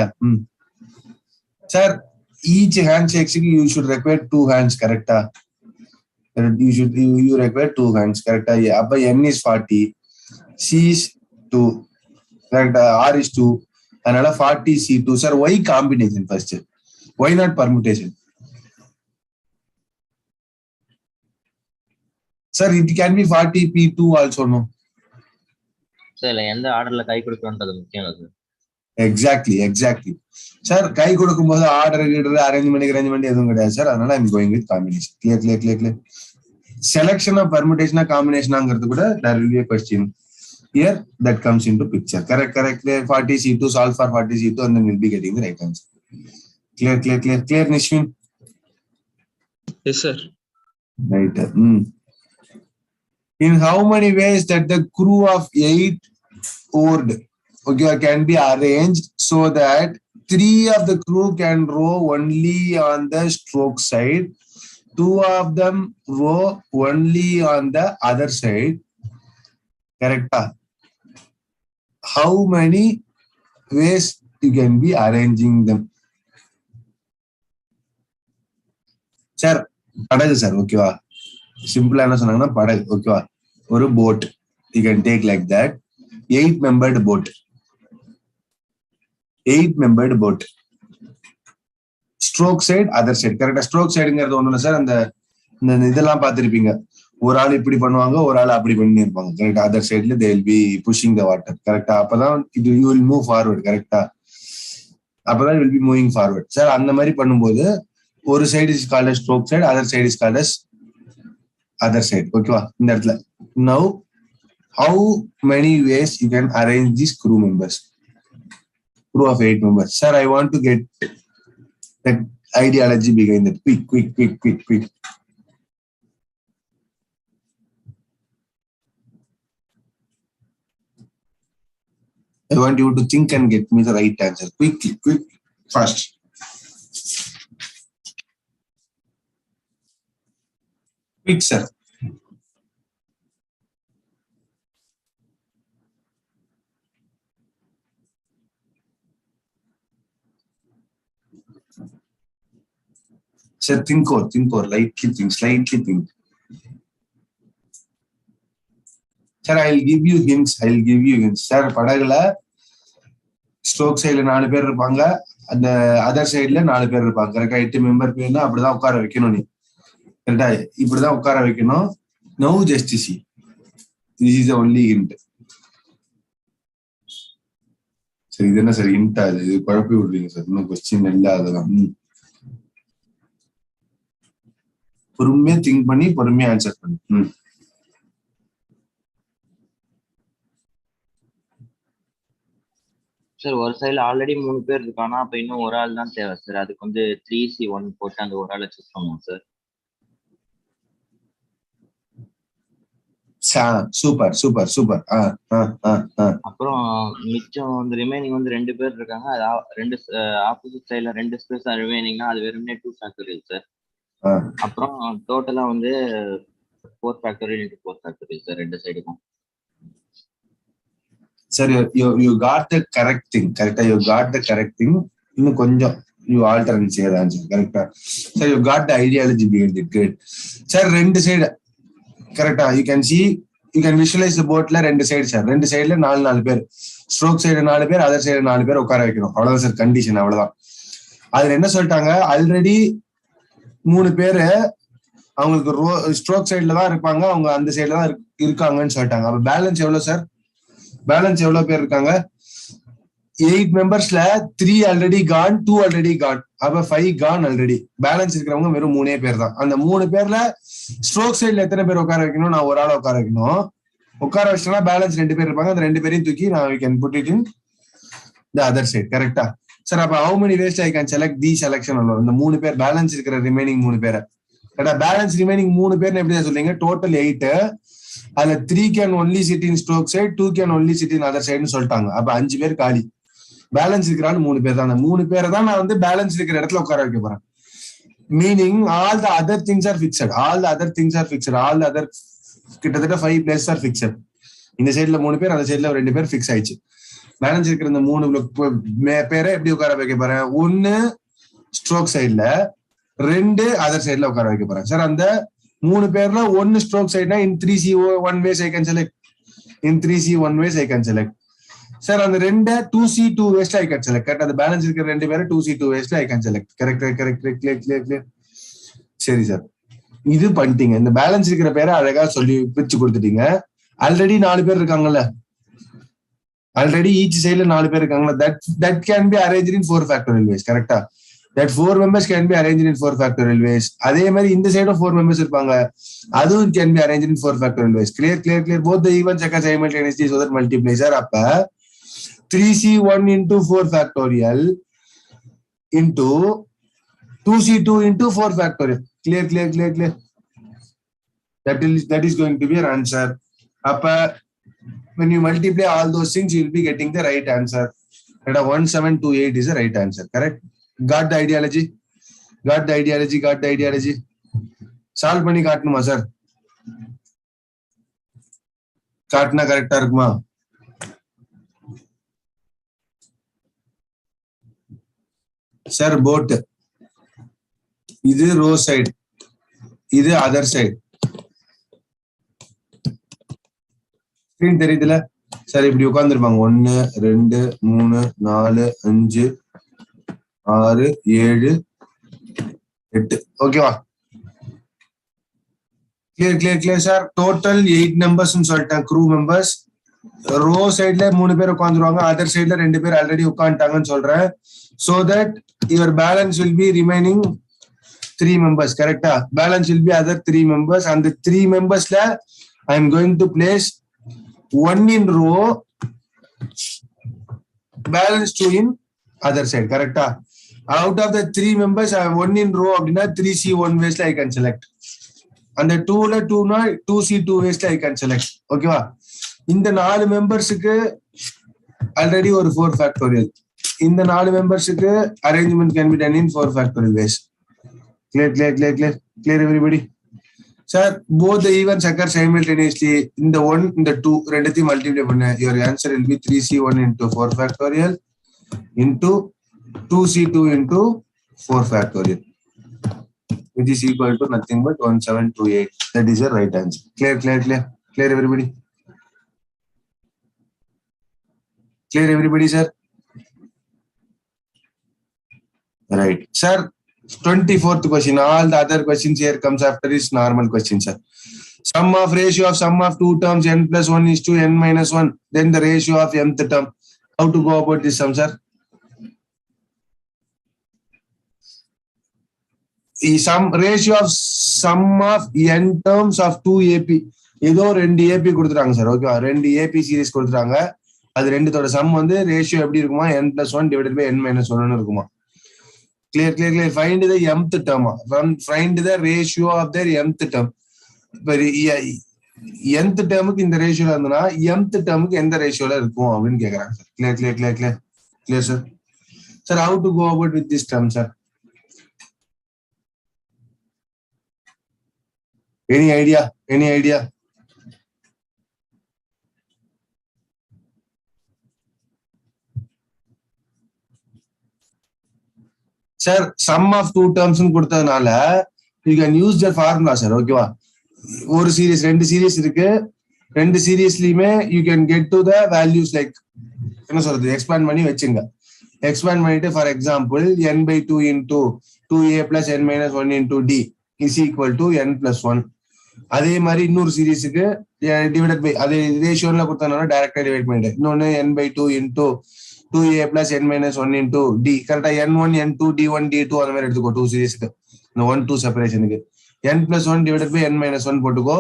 Sir, each handshake you should require 2 hands. Correct? You require 2 hands. Correct? அப்ப N is 40. C is 2. Correct? R is 2. அதனால 40 C2. Sir, why combination first? Why not permutation? Sir, it can be 40 P2 also, no? Sir எந்த ஆர்டர்ல கை கொடுக்கணும்ன்றது முக்கியம் sir. Exactly sir. கை கொடுக்கும் போது order arrangement எதுவும் கிடையாது sir. அதனால I'm going with combination. Clear. செலக்ஷனா பர்முடேஷனா காம்பினேஷனாங்கிறது கூட there will be a question here that comes into picture. Correct. 40 C2, solve for 40 C2 and then we'll be getting the right answer. Clear Nishwin? Yes sir. Right. In how many ways that the crew of 8 oared can be arranged so that 3 of the crew can row only on the stroke side, 2 of them row only on the other side? Correct? How many ways you can be arranging them? Sir, படகு sir. ஓகேவா? சிம்பிளா என்ன சொன்னாங்கன்னா படகு. ஓகேவா? ஒரு boat you can take like that. 8-membered boat. 8-membered boat. Stroke side, other side. கரெக்டா? Stroke சைடுங்கிறது ஒண்ணு இல்லை சார். அந்த இதெல்லாம் பார்த்திருப்பீங்க. ஒரு ஆள் இப்படி பண்ணுவாங்க, ஒரு ஆள் அப்படி பண்ணி இருப்பாங்க. கரெக்டா? அதர் சைட்ல they will be pushing the water. கரெக்டா? அப்பதான் you will move forward. கரெக்டா? அப்பதான் you will be moving forward. Sir அந்த மாதிரி பண்ணும்போது ஒரு side is called as stroke side, other side is called as other side. ஓகேவா? இந்த இடத்துல now how many ways you can arrange these crew members? Crew of 8 members. Sir, I want to get that ideology behind that. Quick. I want you to think and get me the right answer. Quick, fast. Quick, sir. Sir, think or slightly think. Sir, I'll give you hints. Sir, படகுல stroke சைடுல 4 பேர் இருப்பாங்க, அந்த other சைடுல 4 பேர் இருப்பாங்க. கரெக்டா? 8 member பேர்னா அப்படிதான் உட்கார வைக்கணும். நீ கரெக்டா இப்படிதான் உட்கார வைக்கணும். No just see. This is only hint. சரி, இது என்ன சார் ஹிண்டா? இது குழப்பி விடுறீங்க சார். இன்னும் கொஸ்டின் இல்ல. அதெல்லாம் பொறுமையா திங்க் பண்ணி பொறுமையா ஆன்சர் பண்ணு. சார் ஒரு சைடுல ஆல்ரெடி 3 பேர் இருக்கானா, அப்ப இன்னும் ஒரு ஆள் தான் தேவை சார். அதுக்கு வந்து 3C1 போட்டு அந்த ஒரு ஆளை சூஸ் பண்ணுவோம் சார். சூப்பர். அப்புறம் மிச்சம் வந்து ரிமைனிங் வந்து 2 பேர் இருக்காங்க. அது ரெண்டு ஆப்போசிட் சைடுல 2 ஸ்பேஸ் ரிமைனிங்னா அது வெறுமனே 2 ஃபேக்டரியல் சார். அப்புறம் டோட்டலா வந்து 4 factorial into 4 factorial sir 2 சைடுக்கும். Sir, you got the correct thing. Correcta? You got the correct thing. இன்னும் கொஞ்சம் you alter and say the answer. Correcta? Sir, you got the ideology behind it. Great. Sir, ரெண்டு side கரெக்டா? You can see, you can visualize the boatல ரெண்டு side sir. ரெண்டு சைடுல 4 பேர். Stroke side 4 பேர், other side 4 பேர் உட்கார வைக்கணும். அவ்வளவுதான் சார் கண்டிஷன். அவ்வளவுதான். அதுல என்ன சொல்லிட்டாங்க, ஆல்ரெடி 3 பேரு அவங்களுக்கு ஸ்ட்ரோக் சைடுல தான் இருப்பாங்க, அவங்க அந்த சைடுல தான் இருக்காங்கன்னு சொல்லிட்டாங்க. அப்ப பேலன்ஸ் எவ்வளவு சார்? பேலன்ஸ் எவ்வளவு பேர் இருக்காங்க? 8 மெம்பர்ஸ்ல 3 ஆல்ரெடி கான், 2 ஆல்ரெடி கான். அப்ப 5 கான் ஆல்ரெடி. பேலன்ஸ் இருக்கிறவங்க வெறும் 3 பேர் தான். அந்த 3 பேர்ல ஸ்ட்ரோக் சைட்ல எத்தனை பேர் உட்கார வைக்கணும்? நான் ஒரு ஆளை உட்கார வைக்கணும். உட்கார வச்சா பேலன்ஸ் 2 பேர் இருப்பாங்க. அந்த 2 பேரையும் தூக்கி நான் can put it in the other side. கரெக்டா சார்? அப்ப how many ways I can select the selection alone? இந்த 3 பேர் பேலன்ஸ் இருக்கிற ரிமைனிங் 3 பேரை. கரெக்டா? பேலன்ஸ் ரிமைனிங் 3 பேர் எப்படி சொல்றீங்க? டோட்டல் 8. அதுல 3 can only sit in stroke side, 2 can only sit in other சைடுன்னு சொல்லிட்டாங்க. அப்ப 5 பேர் காலி. பேலன்ஸ் இருக்கிறான்னு 3 பேர் தான். அந்த 3 பேரை தான் நான் வந்து பேலன்ஸ் இருக்கிற இடத்துல உட்கார வைக்க போறேன். Meaning all the other things are fixed. All the other things are fixed. All the other கிட்டத்தட்ட 5 பிளேஸ் ஆர் ஃபிக்ஸட். இந்த சைட்ல 3 பேர், அந்த சைட்ல 2 பேர் ஃபிக்ஸ் ஆயிடுச்சு. பேலன்ஸ் இருக்கிற இந்த 3 பேரை எப்படி உட்கார வைக்க போறேன்? 1 ஸ்ட்ரோக் சைட்ல, 2 அதர் சைட்ல உட்கார வைக்க போறேன். சார் அந்த 3 பேர்ல 1 stroke சைட்னா in 3C 1 ways I can select. In 3C 1 ways I can select. Sir அந்த 2 2C 2 ways I can select. Correct? அந்த பேலன்ஸ் இருக்கிற 2 பேரை 2C 2 ways I can select. Correct correct clear. சரி சார், இது பண்ணிட்டீங்க. இந்த பேலன்ஸ் இருக்கிற பேரை அழகா சொல்லி பிரிச்சு கொடுத்துட்டீங்க. ஆல்ரெடி 4 பேர் இருக்காங்கல்ல, ஆல்ரெடி ஈச் சைட்ல 4 பேர் இருக்காங்கல்ல, that can be arranged in 4 factorial ways. கரெக்டா? that 4 members can be arranged in 4 factorial ways. அதே மாதிரி இந்த சைடும் 4 members இருப்பாங்க, அதுவும் can be arranged in 4 factorial ways. clear. both the events occur simultaneously so that multiply. Sir அப்ப 3C1 into 4 factorial into 2C2 into 4 factorial. clear. that is going to be your answer. அப்ப when you multiply all those things, you will be getting the right answer. 1728 is the right answer. Correct? Got the ideology? Solve பண்ணி காட்டணுமா sir? காட்டினா கரெக்டா இருக்குமா? Sir boat, இது row side, இது other side. Screen தெரியுதுல sir? இப்படி உட்கார்ந்துருப்பாங்க. 1 2 3 4 5 6 7 8. ஓகேவா? Clear sir. Total 8 members சொல்லிட்டேன், க்ரூ மெம்பர்ஸ். ரோ சைட்ல 3 பேர் உட்காந்துருவாங்க, அதர் சைட்ல 2 பேர் ஆல்ரெடி உட்காந்துட்டாங்கன்னு சொல்றேன். so that your balance will be remaining 3 members. கரெக்டா? balance will be other 3 members. and the 3 members la I am going to place 1 in row, balance 2 in other side. கரெக்டா? out of the 3 members I have 1 in row அப்படின்னா 3C 1 ways I can select. அந்த 2ல 2னா 2C 2 ways I can select. ஓகேவா? இந்த 4 மெம்பர்ஸ்க்கு already ஒரு 4 factorial. இந்த 4 மெம்பர்ஸ்க்கு arrangement can be done in 4 factorial ways. clear everybody? Sir, both the events occur simultaneously. இந்த 1 இந்த 2 ரெண்டுத்தையும் மல்டிப்ளை பண்ண your answer will be 3C1 into 4 factorial into 2C2 into 4 factorial, which is equal to nothing but 1728. That is your right answer. Clear everybody? Clear everybody, sir? Right, sir. 24th question. All the other questions here comes after is normal question, sir. Sum of ratio of sum of 2 terms n plus 1 is to n minus 1. Then the ratio of mth term. How to go about this sum, sir? Ratio of sum of n terms of 2 AP. ஏதோ 2 AP கொடுத்துட்டாங்க sir. ஓகேவா? 2 AP series கொடுத்துட்டாங்க. அது ரெண்டுத்தோட some வந்து ratio எப்படி இருக்குமா? n plus 1 divided by n minus 1 இருக்குமா? Clear. Find the mth term. Find the ratio of their mth term. nth termக்கு இந்த ரேஷியோல இருந்தனா mth termக்கு எந்த ரேஷியோல இருக்கும் அப்படினு கேக்குறாங்க sir. Clear sir? Sir, how to go about with this term, sir? Any idea? Sir, sum of 2 terms கொடுத்ததனால you can use the formula, sir. ஓகேவா? ஒரு series 2 series இருக்கு. 2 சீரிஸ்லயுமே you can get to the values like என்ன சொல்றது, expand பண்ணி வச்சுங்க. Expand பண்ணிட்டு for example n/2 into 2a plus n minus 1 into d is equal to n plus 1. அதே மாதிரி இன்னொரு சீரிஸுக்கு டிவைடட் பை அதே ரேஷியோல கொடுத்தனால டைரக்டா டிவைட் பண்ணிட்டேன். இன்னொன்னு n/2 into 2a plus n minus 1 into d. Correct. n1, n2, d1, d2 அந்த மாதிரி எடுத்துக்கோ 2 சீரிஸ்க்கு. இந்த 1-2 செப்பரேஷனுக்கு. n plus 1 divided by n minus 1 போட்டுக்கோ.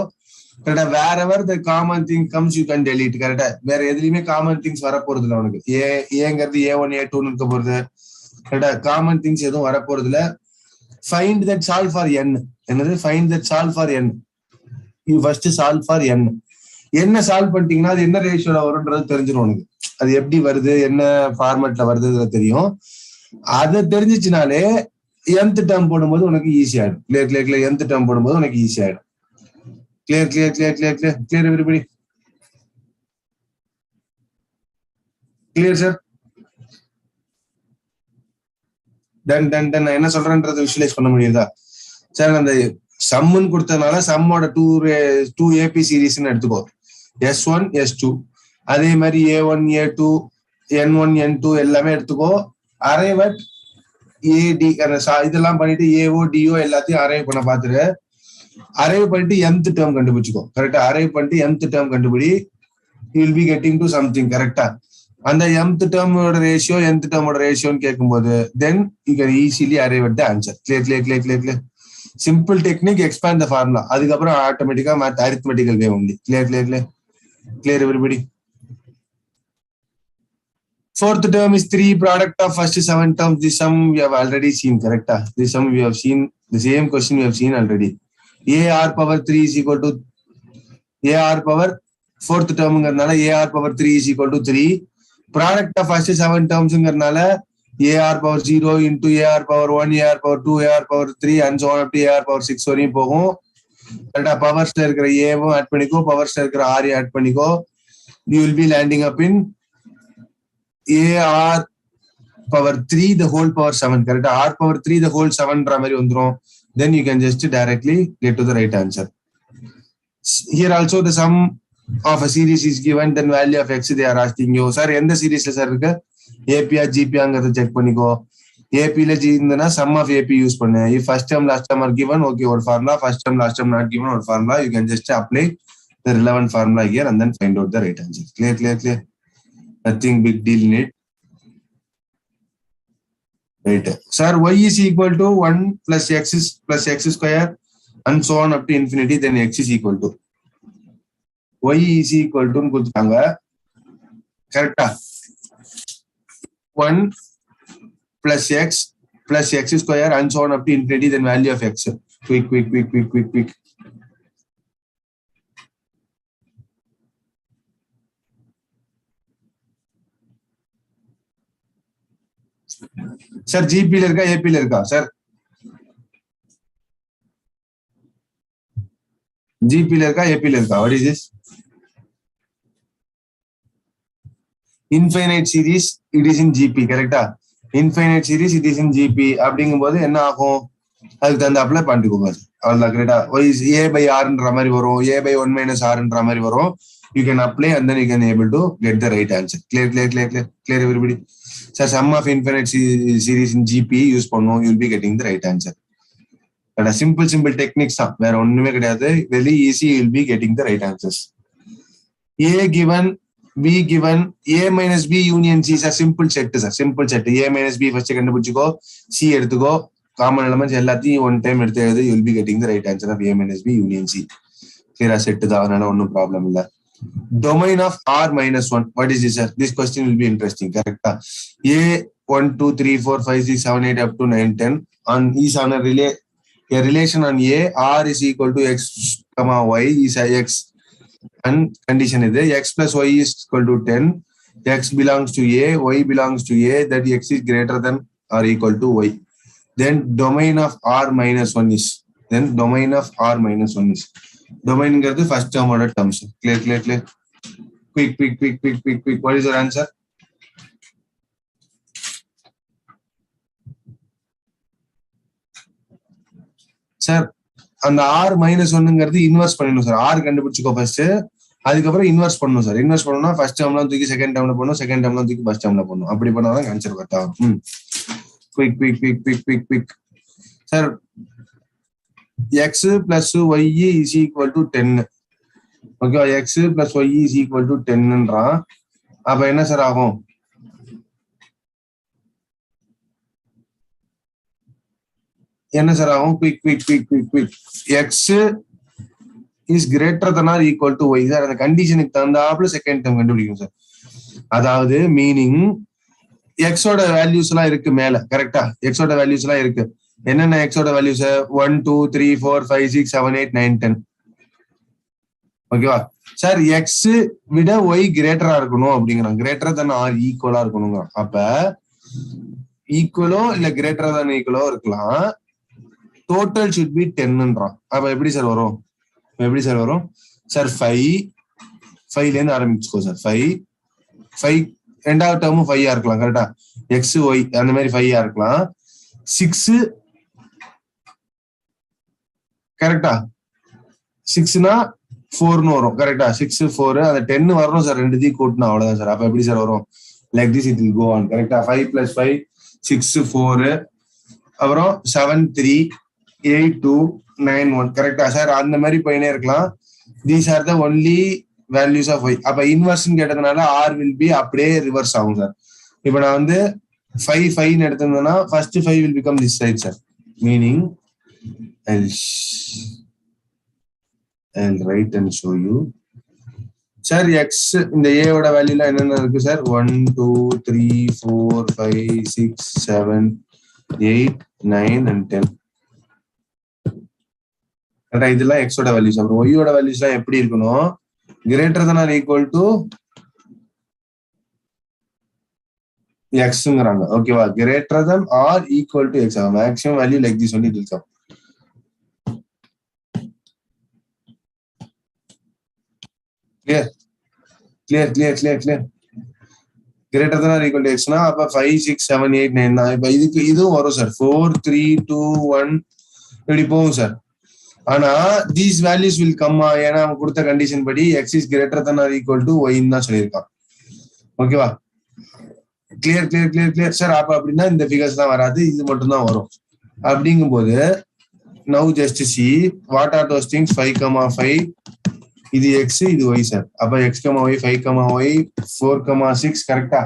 கரெக்டா wherever the common thing comes you can delete. கரெக்டா வேற எதுலயுமே common things வர போறது இல்ல உனக்கு. ஏங்கிறது a1 a2 இருக்க போறது. கரெக்டா common things எதுவும் வர போறது இல்ல. Find that solve for n. என்னது find that solve for n. You first solve for n. என்ன சால்வ் பண்ணிட்டீங்கன்னா அது என்ன ரேஷியோல வரும்ன்றது தெரிஞ்சிடும் உனக்கு. அது எப்படி வருது என்ன ஃபார்மேட்ல வருது தெரியும். அதை தெரிஞ்சிச்சுனாலே nth டேர்ம் போடும்போது உனக்கு ஈஸி ஆயிடும். கிளியர் nth டேர்ம் போடும்போது உனக்கு ஈஸி ஆயிடும். Clear everybody? Clear sir? Done நான் என்ன சொல்றேன்றதை விஷுவலைஸ் பண்ண முடியுதா சார்? அந்த சம்முன்னு கொடுத்ததுனால சம்மோட 2 ஏபி சீரீஸ்ன்னு எடுத்துக்கோ. S1 S2 அதே மாதிரி A1 A2 N1 N2 எல்லாமே எடுத்துக்கோ. அரைவ் அட் AD இதெல்லாம் பண்ணிட்டு AO DO எல்லாத்தையும் அரைவ் பண்ண பாத்துரு. அரைவ் பண்ணிட்டு nth டேர்ம் கண்டுபிடிச்சுக்கோ. கரெக்டா அரைவ் பண்ணிட்டு nth டேர்ம் கண்டுபிடி. you will be getting to something. கரெக்டா அந்த mth டேர்மோட ரேஷியோ nth டேர்மோட ரேஷியோன்னு கேட்கும்போது then you can easily arrive at the answer. clear simple technique, expand the formula. அதுக்கப்புறம் ஆட்டோமேட்டிக்கா math arithmetical way only. clear everybody? Fourth term is 3 product of first 7 terms. This sum we have already seen. Correct? This sum we have seen. The same question we have seen already. AR power 3 is equal to AR power fourth term ngarnala AR power 3 is equal to 3. Product of first 7 terms ngarnala AR power 0 into AR power 1, AR power 2, AR power 3 and so on up to AR power 6 வரையும் போகும். கரெக்டா பவர்ஸ்ல இருக்கிற ஏவும் add பண்ணிக்கோ, பவர்ஸ்ல இருக்கிற ஆரையும் add பண்ணிக்கோ. You will be landing up in AR power 3 the whole power 7. Correct? R power 3 the whole 7 மாதிரி வந்துரும். Then you can just directly get to the right answer. Here also the sum of a series is given, then value of x they are asking you. Sir எந்த சீரிஸ்ல sir இருக்கு? APயா GPயாங்கிறத check பண்ணிக்கோ. APல G இருந்தனா sum of AP use பண்ணு. If first term last term are given, okay, ஒரு formula. First term last term not given, ஒரு formula. You can just apply the relevant formula here and then find out the right answer. Clear? Nothing big deal in it. Right. Sir, y is equal to 1 plus x square and so on up to infinity, then x is equal to. Y is equal to கொடுத்தாங்க. கரெக்டா? 1 plus x square and so on up to infinity, then value of x. Quick. Sir, GP ல இருக்கா AP ல இருக்கா sir? GP ல இருக்கா AP ல இருக்கா? What is this? Infinite series, it is in GP. கரெக்டா? Infinite series, it is in GP. அப்படிங்கும்போது என்ன ஆகும்? அதுக்கு தகுந்த அப்ளை பண்ணிக்கோங்க. அவ்வளவுதான். கரெக்டா? A by R ன்ற மாதிரி வரும், A by 1 minus R ன்ற மாதிரி வரும். You can apply and then you can able to get the right answer. Clear everybody? So sum of infinite series in GP use பண்ணோம், you will be getting the right answer. Simple techniques தான், வேற ஒண்ணுமே கிடையாது. Very easy, you will be getting the right answers. A given, B given, A minus B union C is a simple set. Simple set. A minus B first கண்டுபிடிச்சுக்கோ, C எடுத்துக்கோ, common elements எல்லாத்தையும் one time எடுத்து எழுது, you will be getting the right answer of A minus B union C. Clear set தான், அதனால ஒன்றும் problem இல்லை. Domain of R minus 1. What is this, sir? This question will be interesting. Correct? A 1, 2, 3, 4, 5, 6, 7, 8 up to 9, 10. Is on a relation on A. R is equal to x, y is a x. And condition is x plus y is equal to 10. X belongs to A, y belongs to A. That x is greater than or equal to y. Then domain of R minus 1 is. Domain is first term order terms. Clear. Quick. What is your answer? Sir, அந்த R minus 1ங்கிறது inverse பண்ணணும் sir. R கண்டுபிடிச்சுக்கோ first, அதுக்கப்புறம் inverse பண்ணணும் sir. Inverse பண்ணணும்னா first டேர்ம்லாம் தூக்கி second டேர்ம்ல போடணும், second டேர்ம்லாம் தூக்கி first டேர்ம்ல போடணும். அப்படி பண்ணாதான் ஆன்சர் கரெக்டா வரும். Quick. Sir, x plus y is equal to 10. Okay, x plus y is equal to 10ன்றான். அப்ப என்ன சார் ஆகும்? என்ன சார் ஆகும்? Quick X is greater than or equal to y sir. அந்த கண்டிஷனுக்கு தகுந்தாப்புல செகண்ட் டேர்ம் கண்டுபிடிக்கும் சார். அதாவது மீனிங் எக்ஸோட வேல்யூஸ் எல்லாம் இருக்கு மேல, கரெக்டா? எக்ஸோட வேல்யூஸ் எல்லாம் இருக்கு. என்னென்ன எக்ஸோட வேல்யூஸ்? 1 2 3 4 5 6 7 8 9 10. ஓகேவா சார்? எக்ஸ் விட ஒய் கிரேட்டரா இருக்கணும் அப்படிங்கிறாங்க. கிரேட்டர் than ஆர் ஈக்குவலா இருக்கணுங்க. அப்ப ஈக்குவலோ இல்ல கிரேட்டர் than ஈக்குவலோ இருக்கலாம். டோட்டல் ஷுட் பி 10ன்றான். அப்ப எப்படி சார் வரும்? சார் 5ல இருந்து ஆரம்பிச்சுக்கோ சார். 5 ரெண்டாவது டேர்மும் 5 இருக்கலாம், கரெக்டா? எக்ஸ் ஒய் அந்த மாதிரி 5 இருக்கலாம். 6 கரெக்டா? 6னா 4ன்னு வரும், கரெக்டா? 6 4 அந்த 10 வரணும் சார். ரெண்டுத்தையும் கூட்டணும், அவ்வளவுதான் சார். அப்ப எப்படி சார் வரும்? Like this it will go on, கரெக்டா? 5 + 5 6 4 அப்புறம் 7 3 8 2 9 1, கரெக்டா சார்? அந்த மாதிரி போயினே இருக்கலாம். These are the only values of Y. அப்ப இன்வர்ஷன் கேட்டதுனால ஆர் வில் பி அப்படியே ரிவர்ஸ் ஆகும் சார். இப்ப நான் வந்து 5 5 எடுத்திருந்தேன்னா first 5 will become this side sir. Meaning I'll write and show you. Sir X இந்த ஏவோட வேல்யூல என்னென்ன இருக்கு சார்? 1 2 3 4 5 6 7 8 9 and 10. கரெக்டா? இதெல்லாம் எக்ஸோட வேல்யூஸ். அப்புறம் ஒய்யோட வேல்யூஸ் எல்லாம் எப்படி இருக்கணும்? Greater than or equal to எக்ஸ்ங்கிறாங்க. ஓகேவா? Greater than or equal to X. Maximum value like this only it will come. Clear. Greater than or equal to எக்ஸ்னா அப்ப 5 6 7 8 9 தான். இப்ப இதுவும் வரும் சார். 4 3 2 1 இப்படி போகும் சார். ஆனா தீஸ் வேல்யூஸ் வில் கம். ஏன்னா அவன் கொடுத்த கண்டிஷன் படி X is greater than or equal to ஒய்ன்னு தான் சொல்லியிருக்கான். ஓகேவா? Clear sir. அப்ப அப்படின்னா இந்த ஃபிகர்ஸ் தான் வராது, இது மட்டும் தான் வரும். அப்படிங்கும்போது now just see what are those things. 5 5 இது எக்ஸ், இது ஒய் சார். அப்ப எக்ஸ் ஒய் 5 ஒய் 4 6, கரெக்டா?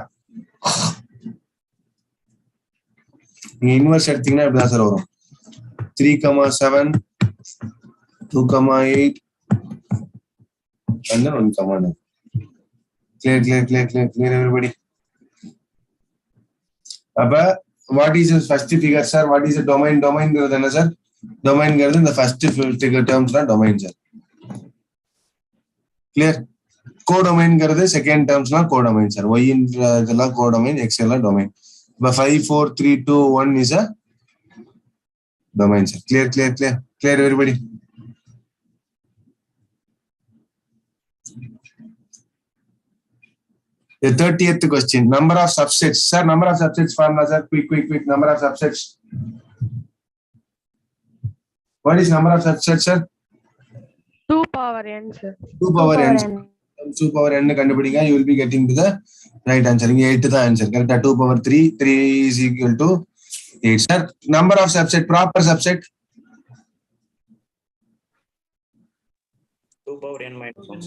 நீங்க இன்வெர்ஸ் எடுத்தீங்கன்னா இப்படிதான் சார் வரும். 3 7 2 8 and then 1 9. Clear everybody? அப்ப what is first figure sir? What is domain? டொமைன்ங்கிறது என்ன சார்? டொமைன்ங்கிறது இந்த ஃபர்ஸ்ட் ஃபிகர் டேர்ம்ஸ் தான் டொமைன் சார். கிளியர்? கோடொமைன்ங்கிறது செகண்ட் டேர்ம்ஸ்லாம் கோடொமைன் சார். ஒய் இதெல்லாம் கோடொமைன், எக்ஸ் எல்லாம் டொமைன். இப்ப 5 4 3 2 1 is a domain sir. Clear everybody? The 30th question, number of subsets. Sir, number of subsets formula, sir. Quick. Number of subsets. What is number of subsets, sir? 2 power n, sir. 2 power n. 2 power n கண்டுபிடிங்க. You will be getting to the right answer. இங்க 8 தான் answer. கரெக்ட்டா? 2 power 3 is equal to 8. Sir, number of subset, proper subset. 2 power n minus 1.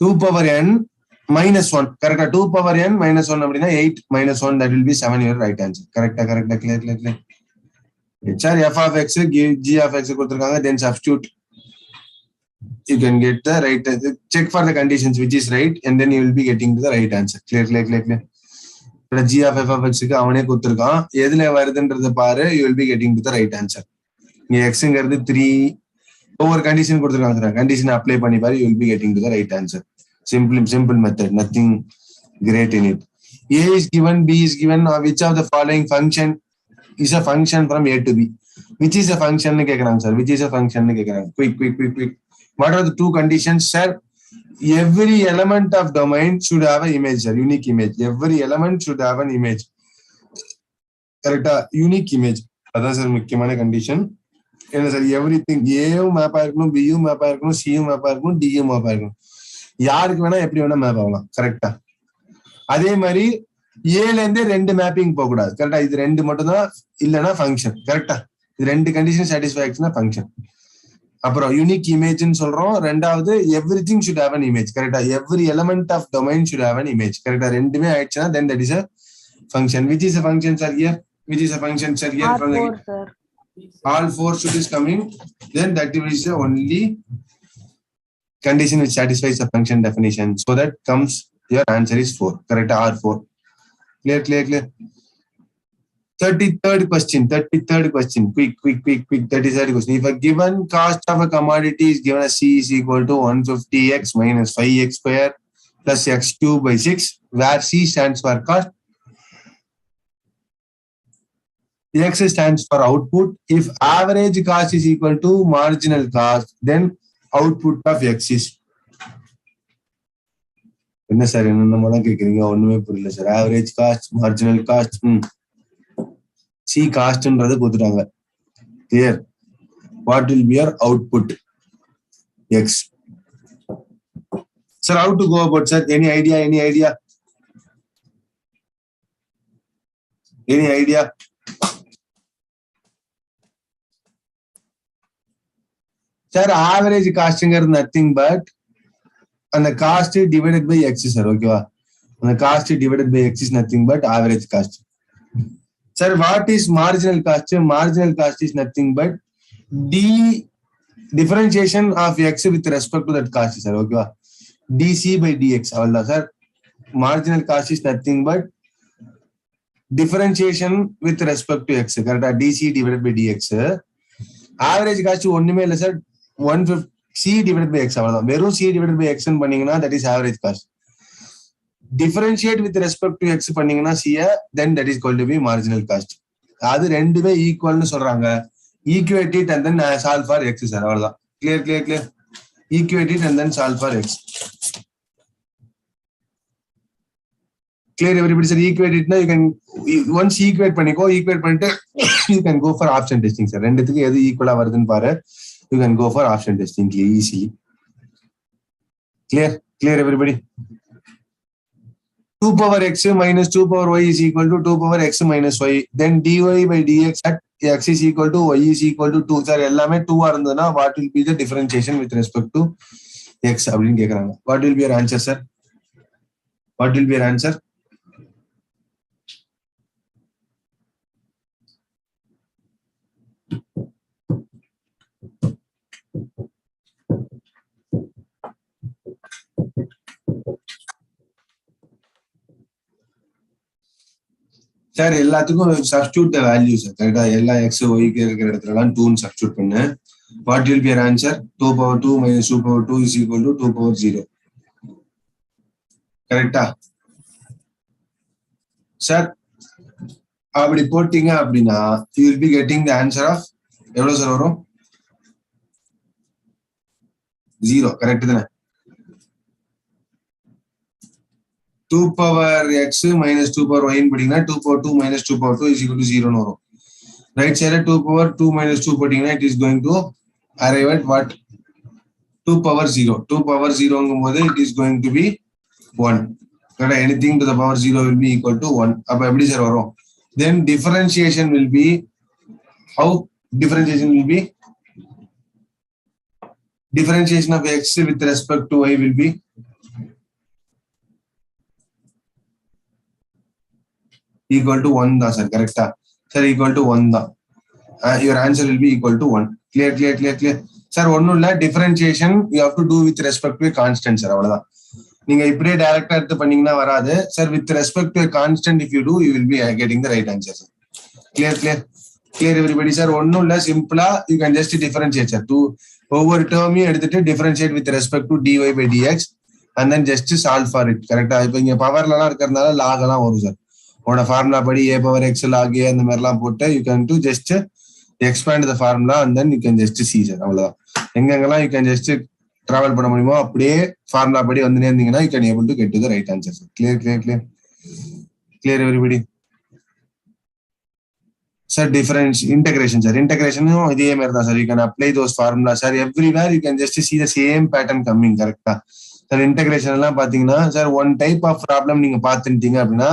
2 power n minus 1. கரெக்ட்டா? 2 power n minus 1 அப்படின்னா 8 minus 1, that will be 7, your right answer. கரெக்ட்டா? Clear. Sir, f of x, g of x கொடுத்திருக்காங்க. Then substitute. You can get the right answer. Check for the conditions which is right and then you will be getting to the right answer. Clear. g of f of x க்கு அவனே கொடுத்திருக்கான். எதுல வருதுன்றத பாரு, you will be getting to the right answer. இங்க xங்கிறது 3 ஒவ்வொரு condition கொடுத்திருக்காங்க sir. Condition apply பண்ணி பாரு, you will be getting to the right answer. Simple method, nothing great in it. A is given, B is given. Which of the following function is a function from A to B? Which is a function னு கேக்குறாங்க sir. Which is a function னு கேக்குறாங்க. Quick. What are the two conditions, sir? Every element of domain should have an image, sir. Unique image. Every element should have an image. Correct? Unique image. அதான் sir முக்கியமான condition. என்ன sir? Everything ஏயும் மேப்பா இருக்கணும், பியும் மேப்பா இருக்கணும், சியும் மேப்பா இருக்கணும், டியும் மேப்பா இருக்கணும். யாருக்கு வேணா எப்படி வேணா மேப் ஆகலாம். கரெக்டா? அதே மாதிரி ஏல இருந்தே 2 மேப்பிங் போக கூடாது. கரெக்டா? இது 2 மட்டும் தான் இல்லைன்னா ஃபங்க்ஷன். கரெக்டா? இது 2 கண்டிஷன் சாட்டிஸ்ஃபை ஆச்சுன்னா ஃபங்க்ஷன். அப்புறம் யூனிக் இமேஜ்னு சொல்றோம். ரெண்டாவது everything should have an image. கரெக்டா? Every element of domain should have an image. கரெக்டா? ரெண்டுமே ஆயிடுச்சுன்னா then that is a function. Which is a function, sir? Here. Which is a function, sir? Here from the all 4 should is coming, then that is the only condition which satisfies the function definition. So that comes your answer is 4. Correct? R4. Clear. 33rd question. Quick. 33rd question. If a given cost of a commodity is given as C is equal to 150x minus 5x square plus x cube by 6, where C stands for cost, X stands for output. If average cost is equal to marginal cost, then output of X is. என்ன sir என்னென்னலாம் கேட்குறீங்க? ஒண்ணுமே புரியல sir. Average cost, marginal cost, C காஸ்ட்ன்றது கொடுத்துட்டாங்க. Clear? What will be your output? X. Sir how to go about, sir? Any idea? Sir, average costing is nothing but and the cost divided by X, sir. Okay, and the cost divided by X is nothing but average cost. Sir, what is marginal cost? Marginal cost is nothing but differentiation of X with respect to that cost, sir. Okay, dC by dx. All sir, marginal cost is nothing but differentiation with respect to X. Correct? dC divided by dx. Average cost ஒண்ணுமே இல்ல sir. 150 C divided by X. வெறும் C divided by X பண்ணீங்கன்னா that is average cost. Differentiate with respect to X பண்ணீங்கன்னா C, then that is going to be marginal cost. அது ரெண்டுமே ஈக்குவல்னு சொல்றாங்க. Equate it and then solve for X, sir. அவ்வளவுதான். Clear. Equate it and then solve for X. Clear everybody, sir? Equate it, you can once equate பண்ணிக்கோ. Equate பண்ணிட்டு you can go for option testing, sir. ரெண்டுத்துக்கு எது ஈக்குவலா வருதுன்னு பாரு. You can go for option testing easily. Clear everybody? 2 power x minus 2 power y is equal to 2 power x minus y. Then dy by dx at x is equal to y is equal to 2. Sir, எல்லாமே 2 இருந்ததுன்னா what will be the differentiation with respect to x அப்படின்னு கேக்குறாங்க. What will be your answer, sir? What will be your answer? Sir எல்லாத்துக்கும் substitute value sir. கரெக்டா? எல்லா X ஒய்க்கு இருக்கிற இடத்துலலாம் 2 சப்ஸ்டிட்யூட் பண்ணு. What will be your answer? 2 power 2 minus 2 power 2 is equal to 2 power 0. கரெக்டா சார்? அப்படி போட்டீங்க அப்படின்னா you will be getting the answer of எவ்வளவு சார் வரும்? 0. கரெக்ட் தானே? 2 power x minus 2 power y படிங்கன்னா 2 power 2 minus 2 power 2 is equal to 0 னு வரும். Right சைடுல 2 power 2 minus 2 போட்டீங்கன்னா it is going to arrive at what? 2 power 0. 2 power 0 ங்கும்போது it is going to be 1. கரெக்ட்டா? anything to the power 0 will be equal to 1. அப்ப எப்படி sir வரும்? Then differentiation will be how? Differentiation will be differentiation of x with respect to y will be equal to 1 தான் sir. கரெக்டா sir? equal to 1 தான். your answer will be equal to 1. clear sir? ஒன்னும் இல்ல, differentiation you have to do with respect to a constant, sir. அவ்வளவுதான். நீங்க இப்படியே டைரக்டா எடுத்து பண்ணீங்கன்னா வராது sir. with respect to a constant if you do, you will be getting the right answer, sir. clear everybody, sir? ஒன்னும் இல்ல, சிம்பிளா you can just differentiate, sir. ஒவ்வொரு டேர்மையும் எடுத்துட்டு differentiate with respect to dy by dx and then just solve for it. கரெக்டா? இப்போ இங்க பவர்லாம் இருக்கிறதுனால log எல்லாம் வரும் சார். உங்களோட ஃபார்முலா படி a power x log a அந்த மாதிரிலாம் போட்டு you can do just expand the formula and then you can just see, sir. அவ்வளவுதான். எங்கெங்கெல்லாம் you can just travel பண்ண முடியுமோ அப்படியே ஃபார்முலா படி வந்துனே இருந்தீங்கன்னா you can able to get to the right answer, sir. clear everybody? Sir, difference integration, sir. Integration இதே மாதிரி தான் sir. you can apply those formulas, sir. everywhere you can just see the same pattern coming. கரெக்டா sir? Integration எல்லாம் பாத்தீங்கன்னா sir one type of problem நீங்க பாத்துட்டீங்க அப்படின்னா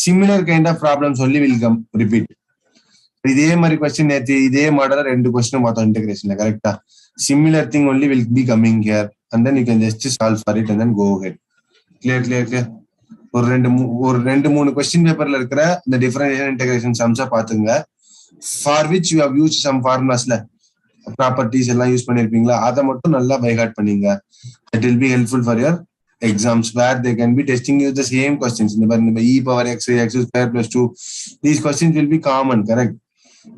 similar kind of problems சொல்லி வில் கம் ரிப்பீட். இதே மாதிரி கொஸ்டின் நேற்று இதே மாடல 2 கொஸ்டின் பார்த்தோம் இன்டகிரேஷன்ல. கரெக்டா? Similar thing only will be coming here and then you can just solve for it and then go ahead. clear ஒரு 2-3 கொஸ்டின் பேப்பர்ல இருக்கிற இந்த டிஃபரன்ஷியேஷன் இன்டகிரேஷன் சம்ஸா பாத்துங்க. for which you have used some formulas la properties எல்லாம் use பண்ணிருப்பீங்களா, அதை மட்டும் நல்லா by heart பண்ணீங்க. It will be helpful for your exams where they can be testing you the same questions. இந்த e power x square plus 2, these questions will be common, correct?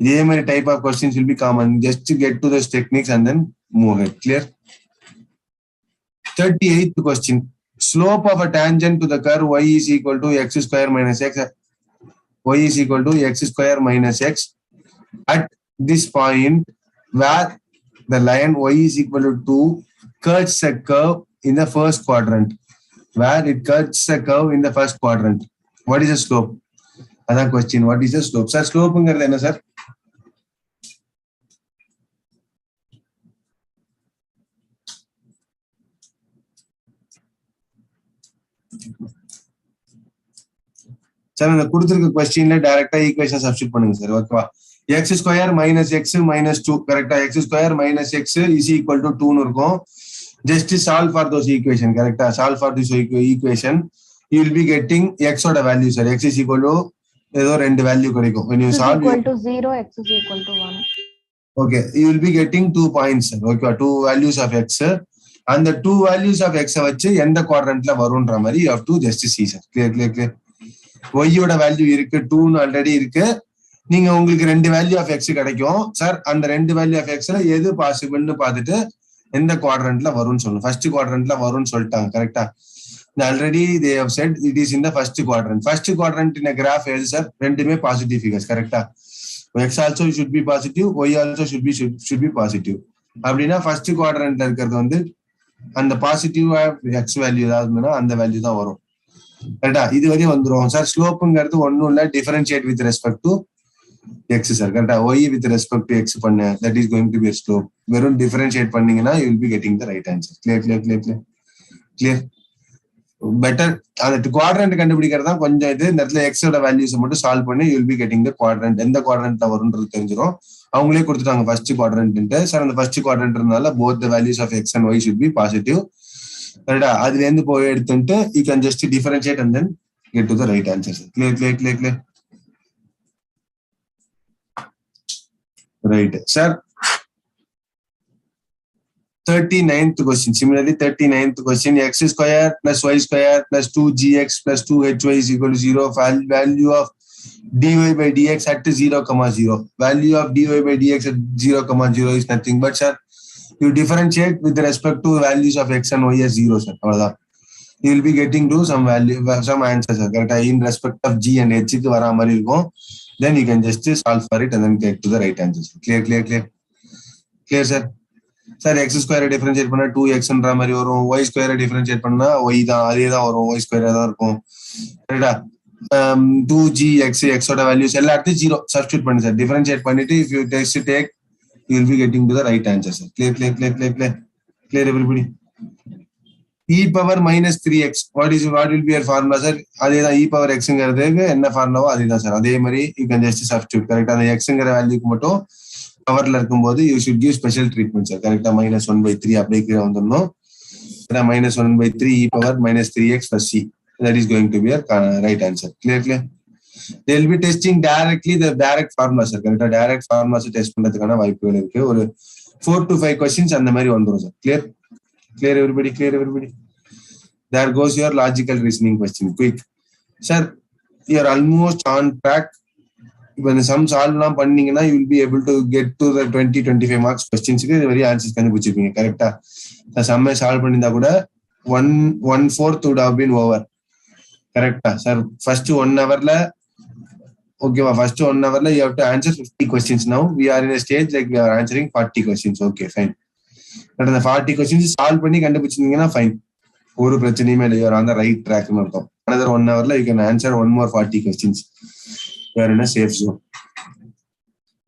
இதே மாதிரி type of questions will be common. Just to get to those techniques and then move ahead. Clear? 38th question. Slope of a tangent to the curve y is equal to x square minus x. Y is equal to x square minus x at this point where the line y is equal to 2 cuts a curve in the first quadrant. Where it cuts a curve in the first quadrant. What is the slope? Another question. What is the slope? Sir, slope is what, sir? Sir, இந்த கொடுத்திருக்க क्वेश्चनல டைரக்டா equation substitute பண்ணுங்க sir. ஓகேவா? x square minus x minus 2 கரெக்ட்டா? x square minus x is equal to 2 னு இருக்கும். Just solve for those equation, கரெக்ட்டா? Solve for this equation. You will be getting x ஓட value sir. x is equal to ஏதோ ரெண்டு value கிடைக்கும். When you solve equal to 0, x is equal to 1. Okay, you will be getting 2 points. Okay, 2 values of x. And the 2 values of x வச்சு எந்த குவாட்ரண்ட்ல வரும்ன்ற மாதிரி you have to just see sir. Clear. y ஓட value இருக்கு 2 னு already இருக்கு. நீங்க உங்களுக்கு ரெண்டு வேல்யூ ஆஃப் x கிடைக்கும் சார். அந்த ரெண்டு வேல்யூ ஆஃப் xல எது பாசிபிள்னு பார்த்துட்டு எந்த குவாட்ரண்ட்ல வரும்னு சொல்லணும். ஃபர்ஸ்ட் குவாட்ரண்ட்ல வரும்னு சொல்லிட்டாங்க, கரெக்ட்டா? Already they have said it is in the first quadrant. First quadrant in a graph எது சார்? ரெண்டுமே பாசிட்டிவ் ஃபிகர்ஸ், கரெக்ட்டா? x also should be positive, y also should be positive. அப்படின்னா ஃபர்ஸ்ட் குவாட்ரண்ட்ல இருக்கிறது வந்து அந்த பாசிட்டிவ் x வேல்யூ ஏதாவதுன்னா அந்த value தான் வரும், கரெக்டா? இது வரையும் வந்துரும் சார். ஸ்லோப்புங்கிறது ஒன்றும் இல்லை, differentiate with respect to X sir, கரெக்டா? Y with respect to X பண்ண, that is going to be slope. வெறும் டிஃபரன்ஷியேட் பண்ணீங்கன்னா you will be getting the right answer. Clear. Better அந்த குவாட்ரண்ட் கண்டுபிடிக்கிறது தான் கொஞ்சம் இது. இந்த இடத்துல எக்ஸோட வேல்யூஸ் மட்டும் சால்வ் பண்ணி you will be getting the quadrant. எந்த குவாட்ரண்ட்ல வரும்ன்றது தெரிஞ்சிடும். அவங்களே கொடுத்துட்டாங்க ஃபர்ஸ்ட் குவாட்ரண்ட் சார். அந்த ஃபர்ஸ்ட் குவாட்ரண்ட்னால both the values of X and Y should be positive, கரெக்டா? அதுல இருந்து போய் எடுத்துட்டு you can just differentiate and then get to the right answer. Clear. Right sir. 39th question. Similarly, 39th question. X square plus y square plus 2gx plus 2hy is equal to 0. Value of dy by dx at 0, 0. Value of dy by dx at 0, 0 is nothing but sir, you differentiate with respect to values of x and y as 0 sir. You will be getting to some value, some answers sir, correct? In respect of g and h க்கு வர மாதிரி இருக்கும். Then you can just solve for it and then get to the right answer. Clear sir. Sir X square differentiate பண்ணா 2xன்ற மாதிரி வரும். Y square differentiate பண்ணா Y தான், அதே தான் வரும், ஒய் ஸ்கொயர் தான் இருக்கும், கரெக்டா? 2gx எக்ஸோட வேல்யூஸ் எல்லா இடத்தையும் 0 சப்ஸ்டிட்யூட் பண்ணி சார் டிஃபரன்ஷியேட் பண்ணிட்டு if you take you will be getting to the right answer sir. Clear everybody. e power minus 3x what will be your formula sir? அதே தான் e power xங்கிறதுக்கு என்ன ஃபார்முலாவோ அதே தான் சார். அதே மாதிரி you can just substitute, கரெக்டா? அந்த xங்கிற வேல்யூக்கு மட்டும் பவர்ல இருக்கும்போது you should give special treatment sir, கரெக்டா? -1/3 அப்படியே கீழே வந்துடணும். -1/3 e power minus 3x plus c, that is going to be your right answer. Clear. They will be testing directly the direct formula sir, கரெக்டா? Direct formulas test பண்றதுக்கான வாய்ப்புகள் இருக்கு. ஒரு 4 to 5 questions அந்த மாதிரி வந்துரும் sir. Clear everybody. There goes your logical reasoning question. Quick sir, you are almost on track. இப்போ இந்த சம் சால்வ்லாம் பண்ணீங்கன்னா you will be able to get to the 20-25 marks கொஸ்டின்ஸுக்கு இது வரையும் ஆன்சர்ஸ் கண்டுபிடிச்சிருப்பீங்க, கரெக்டா? சம்மை சால்வ் பண்ணியிருந்தா கூட 1/4 would have been over, கரெக்டா சார்? ஃபர்ஸ்ட் 1 hourல ஓகேவா? ஃபர்ஸ்ட் 1 hourல you have to answer 50 questions. Now we are in a stage like we are answering 40 questions. Okay, fine. But அந்த 40 questions சால்வ் பண்ணி கண்டுபிடிச்சிருந்தீங்கன்னா ஃபைன், ஒரு பிரச்சனையுமே இல்லை, யூஆர் ஆன் த ரைட் ட்ராக்னு இருக்கும். another 1 hourல you can answer one more 40 questions. You are in a safe zone.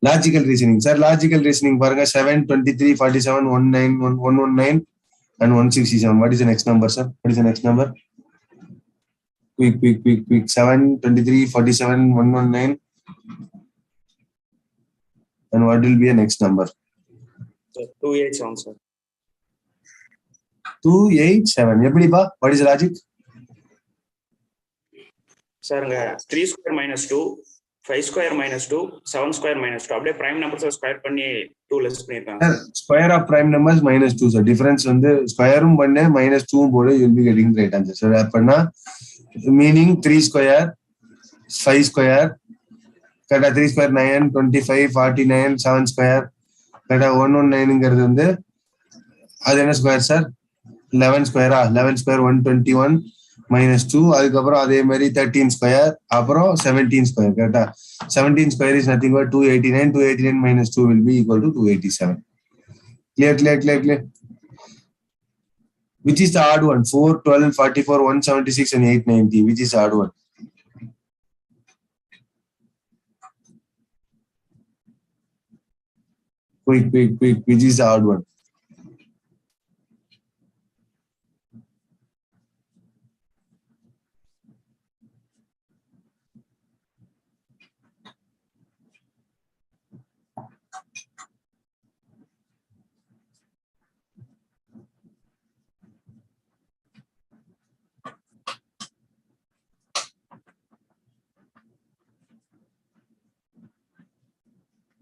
Logical reasoning sir. Logical reasoning பாருங்க 7, 23, 47, 19, 119 and 167. What is the next number sir? What is the next number? Quick. 7, 23, 47, 119 and what will be the next number? 287 sir. 287. எப்படிப்பா? What is the logic? Sir, 3 square minus 2, 5 square minus 2, 7 square minus 2. அப்படியே prime numbers square பண்ணி 2 less பண்ணிருக்காங்க. Square of prime numbers minus 2 sir. Difference வந்து ஸ்கொயரும் பண்ண minus 2 போடு, you'll be getting the right answer. So அப்படினா meaning 3 square 5 square கரெக்டா 3 square 9 25 49 7 square கரெக்டா 119ங்கிறது வந்து அது என்ன ஸ்கொயர் சார்? 11 ஸ்கொயரா? 11 ஸ்கொயர் 121 minus 2, அதுக்கப்புறம் அதே மாதிரி 13 ஸ்கொயர், அப்புறம் 17 ஸ்கொயர். கரெக்டா? 17 square is nothing but 289. 289 minus 2 will be equal to 287. Clear. Which is the odd one? 4, 12, 44, 176 and 890. Which is the odd one? Quick. Which is the odd one?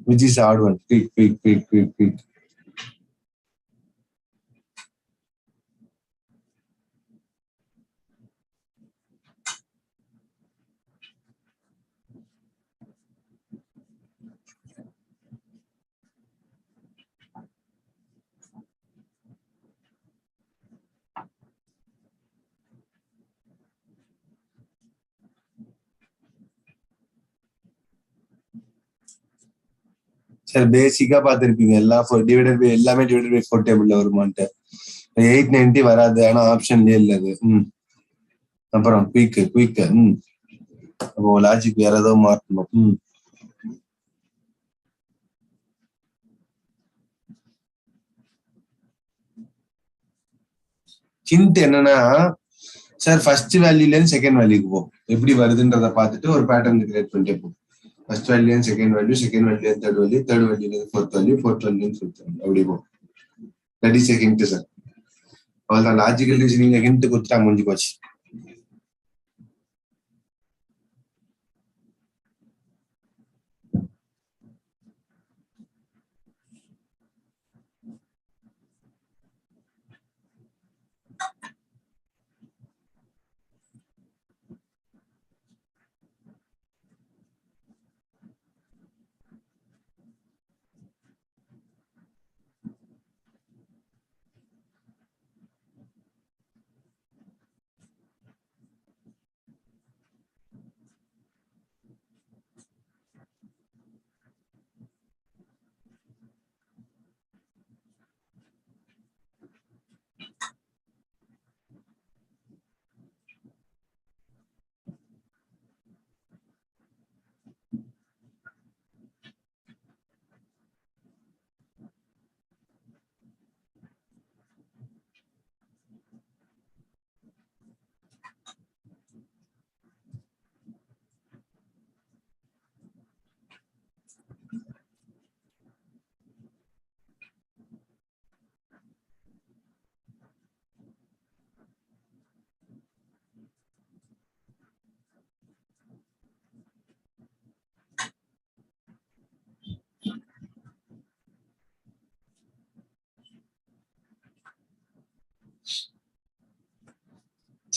Which is the odd one? Quick. Sir பேசிக்கா பார்த்திருப்பீங்க எல்லா divided by எல்லாமே divided by 4 டேபிள்ல வருமான்ட்டு. 890 வராது, ஆனா ஆப்ஷன்லயே இல்ல அது. அப்புறம் குயிக் அப்போ லாஜிக் வேற ஏதோ மாற்றணும். ஹிண்ட் என்னன்னா சார் ஃபர்ஸ்ட் வேல்யூல இருந்து செகண்ட் வேல்யூக்கு போ, எப்படி வருதுன்றத பார்த்துட்டு ஒரு பேட்டர்ன் கிரியேட் பண்ணிட்டே போ. First value second value, second value third value, third value fourth value, fourth value fifth value, அப்படி போ. That is hint sir. அவ்வளவுதான், லாஜிக்கல் ரீசனிங் ஹிண்ட் கொடுத்துட்டா முடிஞ்சு போச்சு.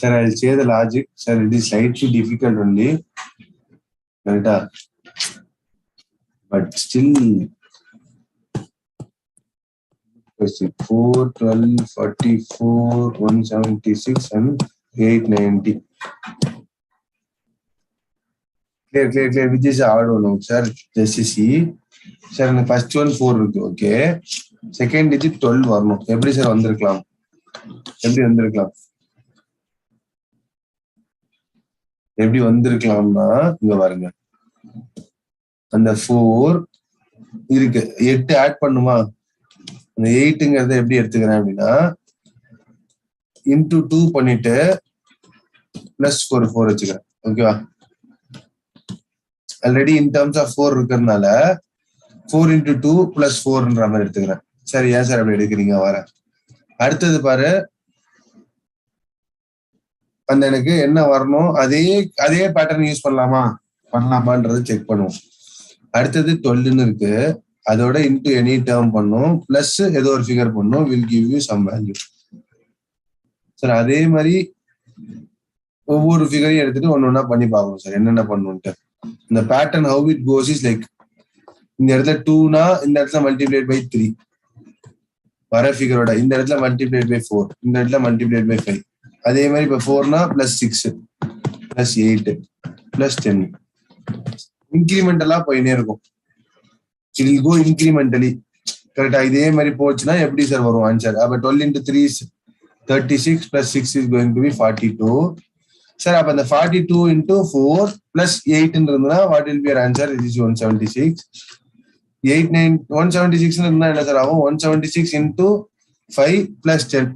Sir, I'll say the logic. Sir, it is slightly difficult only. But still, 4, 12, 44, 176 and 890. Clear. Which is odd one, sir? Just see. Sir, the first one 4 இருக்கு, okay. Second digit 12 வரணும். எப்படி sir வந்திருக்கலாம்? எப்படி வந்திருக்கலாம்னா இங்க பாருங்க, அந்த 4 இருக்கு, 8 ஆட் பண்ணுமா, அந்த 8ங்கிறத எப்படி எடுத்துக்கிறேன் அப்படின்னா இன்டூ 2 பண்ணிட்டு பிளஸ் 4 வச்சுக்கிறேன், ஓகேவா? ஆல்ரெடி இன் டர்ம்ஸ் ஆஃப் 4 இருக்கிறதுனால 4 into 2 plus 4ன்ற மாதிரி எடுத்துக்கிறேன். சரி, ஏன் சார் அப்படி எடுக்கிறீங்க? வரேன். அடுத்தது பாரு, அந்த எனக்கு என்ன வரணும், அதே பேட்டர்ன் யூஸ் பண்ணலாமா? பண்ணலாமான்றதை செக் பண்ணுவோம். அடுத்தது 12ன்னு இருக்கு, அதோட இன்டு எனி டேர்ம் பண்ணும், பிளஸ் ஏதோ ஒரு ஃபிகர் பண்ணும், will give you some value. Sir அதே மாதிரி ஒவ்வொரு ஃபிகரையும் எடுத்துட்டு ஒன்னொன்னா பண்ணி பார்க்கணும் சார், என்னென்ன பண்ணணும்ட்டு. இந்த pattern how it goes is like, இந்த இடத்துல 2னா இந்த இடத்துல மல்டிப்ளைட் பை 3 வர ஃபிகரோட, இந்த இடத்துல மல்டிப்ளைட் பை 4, இந்த இடத்துல மல்டிப்ளைட் பை 5. அதே மாதிரி இப்போ 4னா பிளஸ் 6 பிளஸ் 8 பிளஸ் 10 இன்கிரிமெண்டலா போயினே இருக்கும். It will go incrementally. கரெக்டா? இதே மாதிரி போச்சுன்னா எப்படி சார் வரும் ஆன்சர்? அப்ப 12 into 3 is 36 plus 6 is going to be 42. Sir அப்ப அந்த 42 into 4 plus 8 இருந்ததுன்னா what will be your answer? It is 176. 176 இருந்தா என்ன சார் ஆகும்? 176 into 5 plus 10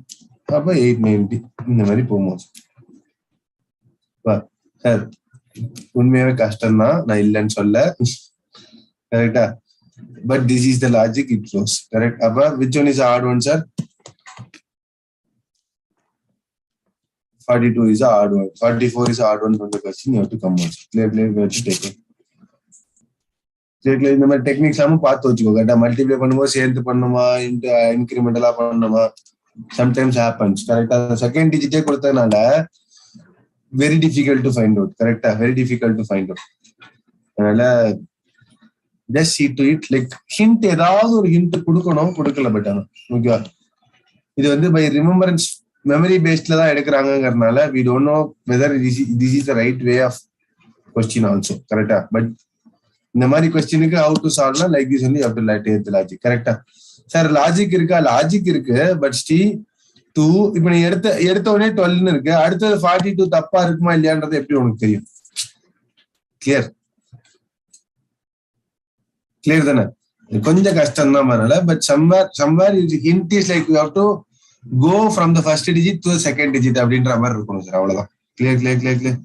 அப்ப 890. இந்த மாதிரி போகும் சார். உண்மையாவே கஷ்டம் தான், நான் இல்லைன்னு சொல்ல. கரெக்டா? But this is the logic, it close. Correct? அப்ப which one is the odd one, sir? 42 is the odd one. 44 is the odd one from the question. You have to come out. Clear, we have to take it. இந்த மாதிரி techniques எல்லாமே பார்த்து வச்சுக்கோ. கரெக்டா? Multiply பண்ணும்போது சேர்த்து பண்ணுமா, இன்கிரிமெண்டலா பண்ணணுமா, சம்டைம்ஸ் ஹேப்பன்ஸ். கரெக்டா? செகண்ட் டிஜிட்டே கொடுத்ததுனால very difficult to find out. கரெக்டா? Very difficult to find out. அதனால just see to it, like hint, ஏதாவது ஒரு ஹிண்ட் கொடுக்கணும், கொடுக்கல. பட் ஆனா ஓகேவா, இது வந்து பை ரிமெம்பரன்ஸ் மெமரி பேஸ்ட்ல தான் எடுக்கிறாங்கிறதுனால we don't know whether this is the right way of question also. கரெக்டா? பட் இந்த மாதிரி கொஸ்டினுக்கு how to solve னா like this only you have to take the logic. கரெக்டா? சார் லாஜிக் இருக்கா? லாஜிக் இருக்கு, but Sri 2 இப்ப நீ எடுத்த உடனே 12ன்னு இருக்கு, அடுத்தது 42 தப்பா இருக்குமா இல்லையான்றது எப்படி உனக்கு தெரியும்? கிளியர் கிளியர் தானே? கொஞ்சம் கஷ்டம் தான் வரல. But somewhere hint is like you have to go from the first digit to the second digit அப்படின்ற மாதிரி இருக்கணும் சார். அவ்வளவுதான். Clear clear clear clear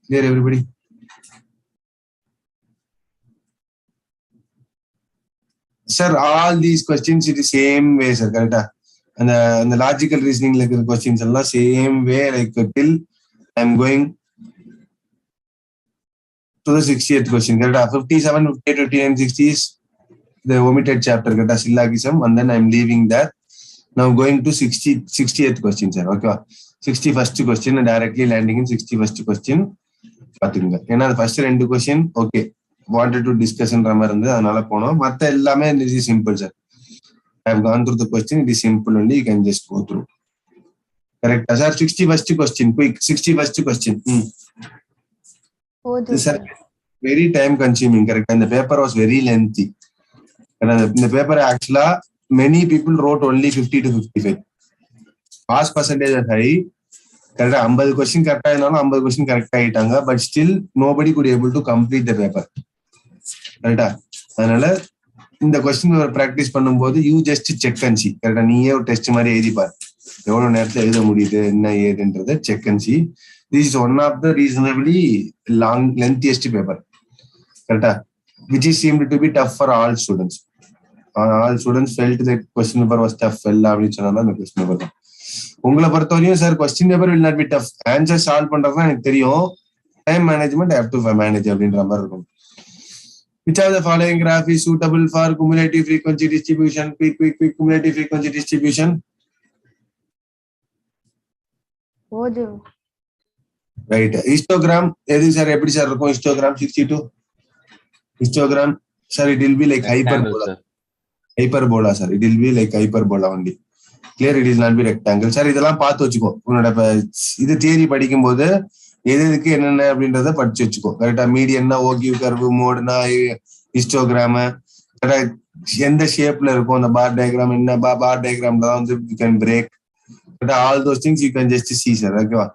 clear everybody? Sir all these questions it is same way sir. கரெக்டா? அந்த logical ரீசனிங்ல இருக்கிற questions எல்லாம் same way, like till I am going to the 60th question. Correct? 57, 58, 59, 60 is the omitted chapter. Correct? Syllogism, and then I'm leaving that. Now going to 60th question, sir. Okay. 61st question and directly landing in 61st question. பாத்துங்க. ஏன்னா first ரெண்டு question okay wanted to discuss ன்ற மாதிரி இருந்து அதனால போனோம். மத்த எல்லாமே this is simple, sir. I have gone through the question. It is simple only. You can just go through. Correct, sir. 61st question. Quick. 61st question. This is very time consuming. Correct. And the paper was very lengthy. And the paper actually many people wrote only 50 to 55. Pass percentage is high. Correct. 50 question correct ஆயினாலும் 50 question correct ஆயிட்டாங்க. But still nobody could able to complete the paper. Correct. அதனால இந்த question practice பண்ணும்போது you just check and C. கரெக்டா? நீயே ஒரு test மாதிரி எழுதி பாரு, எவ்வளவு நேரத்துல எழுத முடியுது என்ன ஏதுன்றத check and see. This is one of the reasonably lengthiest paper. Correct? Which is seemed to be tough for all students. All students felt that question paper was tough. அப்படின்னு சொன்னா அந்த கொஸ்டின் பேப்பர் தான். உங்களை பொறுத்தவரையும் sir question paper will not be tough. Answer solve பண்றதுதான் எனக்கு தெரியும். Time management I have to manage அப்படின்ற மாதிரி இருக்கும். Which of the following graph is suitable for cumulative frequency distribution? Quick cumulative frequency distribution. ஓஜு ரைட். ஹிஸ்டோகிராம் எது sir? எப்படி sir இருக்கும் histogram? 62 histogram sir it will be like hyperbola sir. It will be like hyperbola only. Clear? It will not be rectangle. Sir இதெல்லாம் பார்த்து வச்சுக்கோ. உன்னோட இது theory படிக்கும் போது எது எதுக்கு என்னென்ன அப்படின்றத படிச்சு வச்சுக்கோ. கரெக்டா? மீடியன்னா ஓகிவ் கர்வ், மோடுனா ஹிஸ்டோகிராம், கரெக்டா எந்த ஷேப்ல இருக்கும் அந்த பார் டயக்ராம், என்ன பார் டயக்ராம்ல தான் வந்து யூ கேன் பிரேக். கரெக்டா? All those things you can just see sir. ஓகேவா?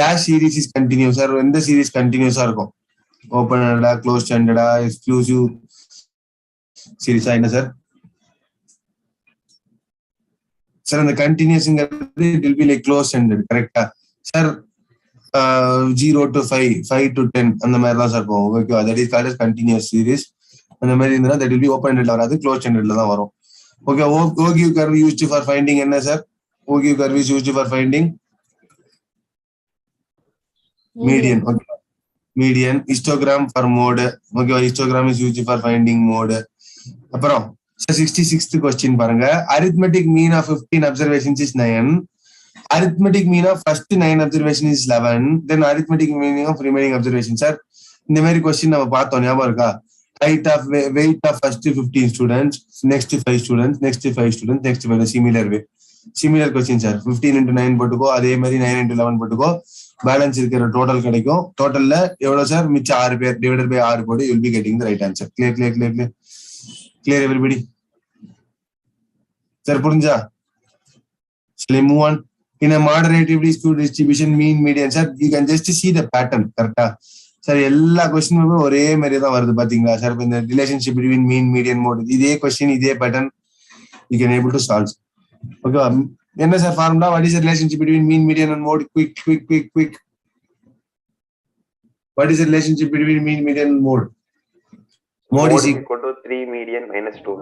Dash series is continuous sir. எந்த சீரிஸ் கண்டினியூஸா இருக்கும்? ஓபன் க்ளோஸ் ஸ்டாண்டர்டா, எக்ஸ்க்ளூசிவ் சீரிஸா, என்ன சார்? சார் அந்த கண்டினியூஸ்ங்கிறது it will be like close standard. கரெக்டா சார்? 0 to 5, 5 to 10 அந்த மாதிரி தான் சார் போகும். ஓகேவா? That is called as continuous series. அந்த மாதிரி இருந்தா தட் வில் பி ஓபன் எண்டட்ல வராது, க்ளோஸ் எண்டட்ல தான் வரும். Okay. Ogive curve used for finding என்ன sir? Ogive curve is used for finding median. Okay. median, histogram for mode. Okay, histogram is used for finding mode. அப்புறம் 66th question பாருங்க. Arithmetic mean of 15 observations is 9. Arithmetic mean of first 9 observations is 11. Then arithmetic meaning of remaining observations. Sir, இந்த மாதிரி question நம்ம பார்த்தோம், ஞாபகம் இருக்கா? Height of weight of first 15 students, next 5 students, next 5 students, next 5 similar way. Similar question sir. 15 into 9 போட்டுக்கோ, அதே மாதிரி 9 into 11 போட்டுக்கோ, பேலன்ஸ் இருக்கிற டோட்டல் கிடைக்கும். டோட்டல்ல எவ்வளவு சார்? மிச்சம் 6 பேர் divided by 6 போட்டு you will be getting the right answer. Clear everybody? Sir, புரிஞ்சா? Shall we move on? In a moderatively skewed distribution, mean, median, sir, you can just see the pattern. கரெக்டா? Sir எல்லா கொஸ்டினுமே ஒரே மாதிரி தான் வருது பாத்தீங்களா sir? இந்த ரிலேஷன்ஷிப் பிட்வீன் மீன், median, mode, இதே கொஸ்டின், இதே pattern you can able to solve. Okay, என்ன sir formula? what is the relationship between mean, median and mode? Quick. What is the relationship between mean, median and mode? Mode is equal to 3 median minus 2.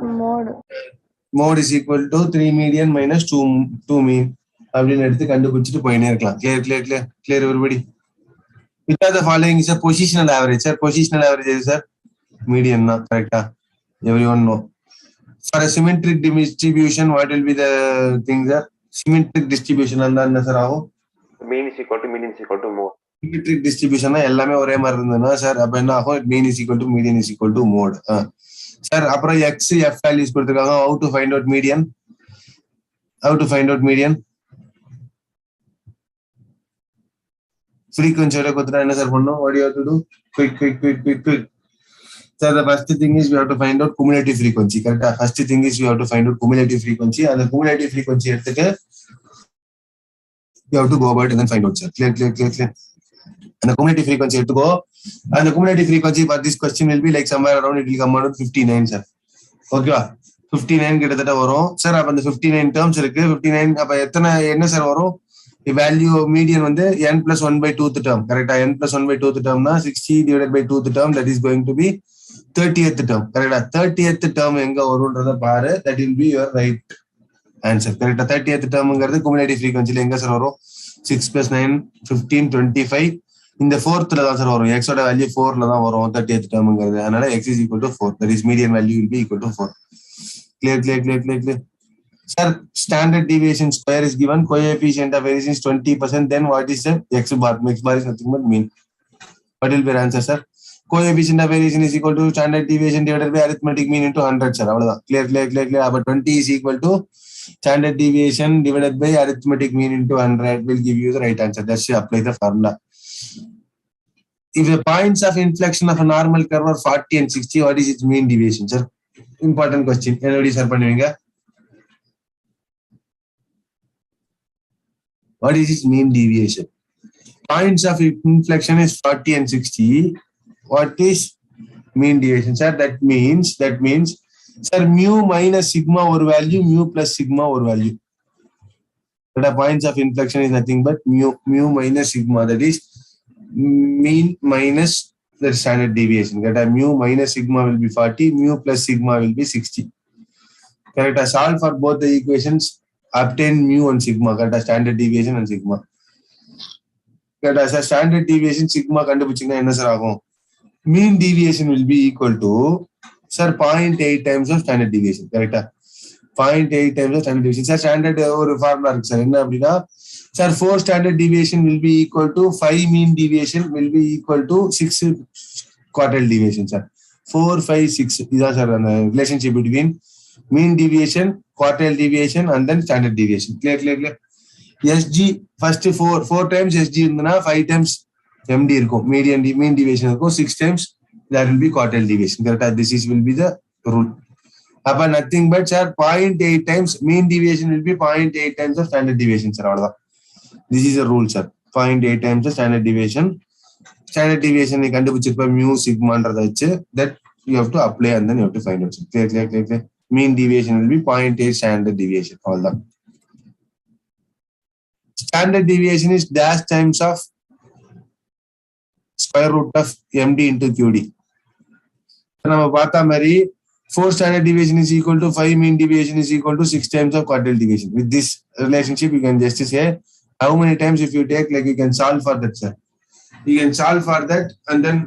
Mode is equal to 3 median minus 2 mean. அப்படின்னு எடுத்து கண்டுபிடிச்சிட்டு போயினே இருக்கலாம். Clear everybody? Which of the following is a positional average? Sir, positional average is sir median na, correct? Everyone know. For a symmetric distribution, what will be the thing sir? Symmetric distribution and என்ன sir ஆகும்? Mean is equal to median is equal to mode. Symmetric distribution எல்லாமே ஒரே மாதிரி இருந்ததுன்னா sir அப்ப என்ன ஆகும்? Mean is equal to median is equal to mode. Sir அப்புறம் x f values கொடுத்திருக்காங்க. How to find out median? Frequency ஓட கொடுத்தா என்ன சார் பண்ணனும்? What do you have to do? Quick. Sir, the first thing is we have to find out cumulative frequency. Correct? First thing is we have to find out cumulative frequency. And the cumulative frequency எடுத்துட்டு you have to go about and then find out, sir. Clear. And the cumulative frequency எடுத்துக்கோ. And the cumulative frequency for this question will be like somewhere around, it will come out 59, sir. Okay, 59 கிட்டத்தட்ட வரும். Sir அப்ப அந்த 59 terms இருக்கு. 59 அப்ப எத்தனை என்ன sir வரும்? Value of median வந்து n plus 1 by 2th term. Correct? n plus 1 by 2th term na 60 divided by 2th term, that is going to be 30th term. Correct? 30th term எங்க வரும்ன்றத பாரு. That will be your right answer. Correct? 30th term ங்கிறது cumulative frequency ல எங்க sir வரும்? 6 plus 9 15 25. இந்த 4th ல தான் sir வரும். x ஓட வேல்யூ 4 ல தான் வரும் 30th term ங்கிறது. அதனால x is equal to 4. That is median value will be equal to 4. Clear. Sir, standard deviation square is given. Coefficient of variation is 20%. Then what is the x bar? X bar is nothing but mean. What will be your answer, sir? Coefficient of variation is equal to standard deviation divided by arithmetic mean into 100, sir. Clear. But 20 is equal to standard deviation divided by arithmetic mean into 100 will give you the right answer. Just apply the formula. If the points of inflection of a normal curve are 40 and 60, what is its mean deviation, sir? Important question. Anybody, sir, பண்ணுவீங்க? What is its mean deviation? Points of inflection is 40 and 60. What is mean deviation, sir? That means, sir, mu minus sigma or value, mu plus sigma or value. But the points of inflection is nothing but mu minus sigma. That is mean minus the standard deviation. That mu minus sigma will be 40, mu plus sigma will be 60. Correct? Solve for both the equations. Obtain mu and sigma. Correct? Standard deviation and sigma. Correct? Standard deviation sigma கண்டுபிடிச்சீங்கன்னா என்ன sir ஆகும்? Mean deviation will be equal to, sir, 0.8 times of standard deviation. Correct? 0.8 times of standard deviation. Sir, standard ஒரு formula இருக்கு sir. என்ன அப்படின்னா sir, 4 standard deviation will be equal to 5 mean deviation will be equal to 6 quartile deviation, sir. 4, 5, 6 இதுதான் sir அந்த relationship between mean deviation, quartile deviation and then standard deviation. Clear. SG first 4 times SG இருந்தனா 5 times MD இருக்கும். mean deviation இருக்கும். 6 times that will be quartile deviation. Correct? This will be the rule. அப்ப nothing but sir 0.8 times mean deviation will be 0.8 times of standard deviation, sir. அவ்வளவுதான். This is a rule, sir. 0.8 times the standard deviation. Standard deviation நீ கண்டுபிடிச்சிருப்ப mu sigmaன்றத வச்சு that you have to apply and then you have to find out. Clear. Mean deviation will be 0.8 standard deviation. All that. Standard deviation is dash times of square root of MD into QD. நம்ம பார்த்த மாதிரி 4 standard deviation is equal to 5 mean deviation is equal to 6 times of quartile deviation. With this relationship, you can just say how many times if you take, like you can solve for that, sir. You can solve for that and then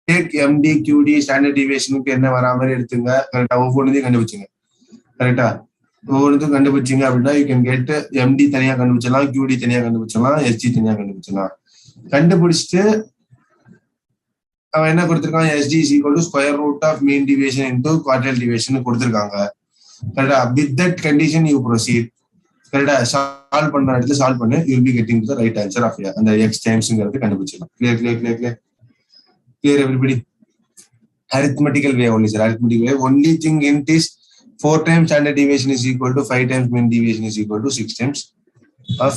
take MD, QD, standard deviation என்ன வரா மாதிரி எடுத்துங்க. கரெக்டா ஒவ்வொன்றையும் கண்டுபிடிச்சுங்க. கரெக்டா ஒவ்வொன்றும் கண்டுபிடிச்சிங்க அப்படின்னா you can get MD தனியா கண்டுபிடிச்சலாம், QD தனியா கண்டுபிடிச்சலாம், SG தனியா கண்டுபிடிச்சலாம். கண்டுபிடிச்சிட்டு அவன் என்ன கொடுத்திருக்கான், SG is equal to square root of mean deviation into quartile deviation கொடுத்திருக்காங்க. கரெக்டா with that condition you proceed. கரெக்டா சால்வ் பண்ற இடத்துல சால்வ் பண்ணு, you will be getting the right answer of அந்த x timesங்கிறது கண்டுபிடிச்சிடலாம். Clear everybody? Arithmetical way only, sir. Arithmetical way. Only thing in this 4 times standard deviation is equal to 5 times mean deviation is equal to 6 times of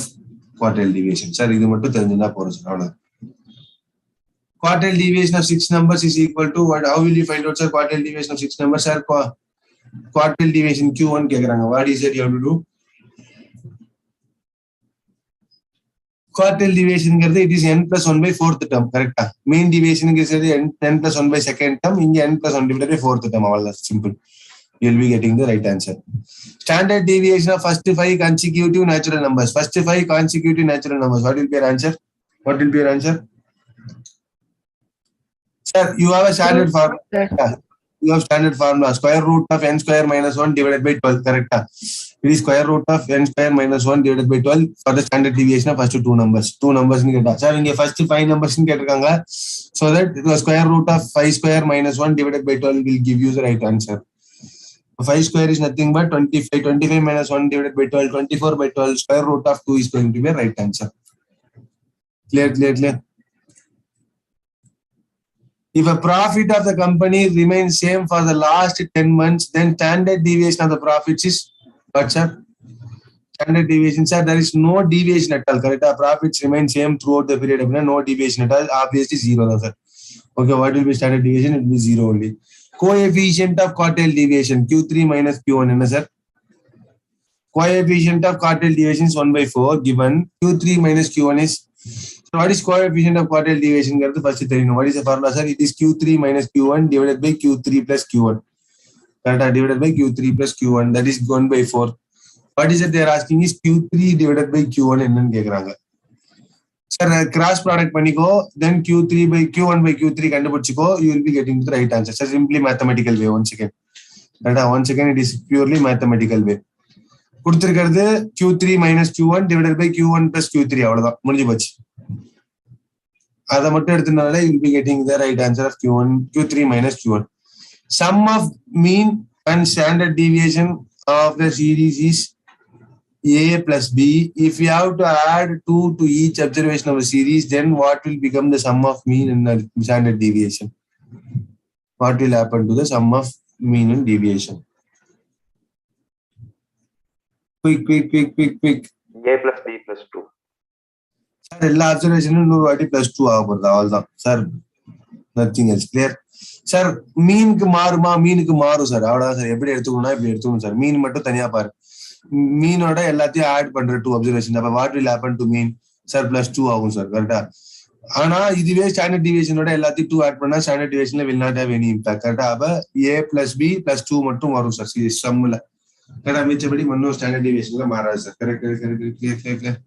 quartile deviation. Sir, இது மட்டும் தெரிஞ்சுனா போறோம் sir. அவ்வளவுதான். Quartile deviation of 6 numbers is equal to what? How will you find out, sir? Quartile deviation of 6 numbers, sir. Quartile deviation Q1 கேக்குறாங்க. What is it you have to do? Quartile deviation it is n plus 1 by 4th term, correct? Mean deviation is n plus 1 by 2nd term, n plus 1 divided by 4th term. All that's simple. You will be getting the right answer. Standard deviation of first 5 consecutive natural numbers. First 5 consecutive natural numbers. What will be your answer? What will be your answer? Sir, you have a standard formula. You have standard formula. Square root of n square minus 1 divided by 12, correct? It is square root of n square minus 1 divided by 12 for the standard deviation of first 2 numbers. 2 numbers in get. Sir, in first 5 numbers in get, so that the square root of 5 square minus 1 divided by 12 will give you the right answer. 5 square is nothing but 25. 25 minus 1 divided by 12. 24 by 12. Square root of 2 is going to be the right answer. Clear. If a profit of the company remains same for the last 10 months, then standard deviation of the profits is what, sir? Standard deviation, sir, there is no deviation at all, correct? Our profits remain same throughout the period of no deviation at all. Obviously 0, sir. Okay, what will be standard deviation? It will be 0 only. Coefficient of quartile deviation Q3 minus Q1, sir. Coefficient of quartile deviation is 1 by 4 given. Q3 minus Q1 is, so what is coefficient of quartile deviation? First, what is the formula, sir? It is Q3 minus Q1 divided by Q3 plus Q1. Divided by Q3 plus Q1. That is 1 by 4. What is it they are asking is Q3 divided by Q1 என்னன்னு கேக்குறாங்க. Sir, cross product பண்ணிக்கோ, then Q3 by Q1 by Q3 கண்டுபிடிச்சுக்கோ, you will be getting the right answer. Sir, simply mathematical way. Once again, it is purely mathematical way. கொடுத்திருக்கிறது Q3 minus Q1 divided by Q1 plus Q3. அவ்வளவுதான், முடிஞ்சு போச்சு. அதை மட்டும் எடுத்தனால you will be getting the right answer of Q3 minus Q1. Sum of mean and standard deviation of the series is A plus B. If you have to add 2 to each observation of a series, then what will become the sum of mean and standard deviation? What will happen to the sum of mean and deviation? Quick. A plus B plus 2. Sir, எல்லா observation நூறு வாட்டி plus 2 ஆக போகுது, அவ்வளவுதான் sir. Nothing else. Clear? Sir, மீனுக்கு மாறுமா? மீனுக்கு மாறும் சார், அவ்வளவுதான் சார். எப்படி எடுத்துக்கணும்னா இப்படி எடுத்துக்கணும் சார். மீன் மட்டும் தனியா பாரு, மீனோட எல்லாத்தையும் ஆட் பண்ற 2 observation. அப்ப what will happen to mean? Sir plus 2 ஆகும் சார், கரெக்டா? ஆனா இதுவே ஸ்டாண்டர்ட் டிவியேஷனோட எல்லாத்தையும் 2 ஆட் பண்ணா ஸ்டாண்டர்ட் டிவியேஷன்ல will not have any impact, கரெக்டா? அப்ப A plus B plus 2 மட்டும் வரும் சார் சம்ல, கரெக்டா? மிச்சபடி ஒன்னும் ஸ்டாண்டர்ட் டிவியேஷன்ல மாறாது sir. Correct.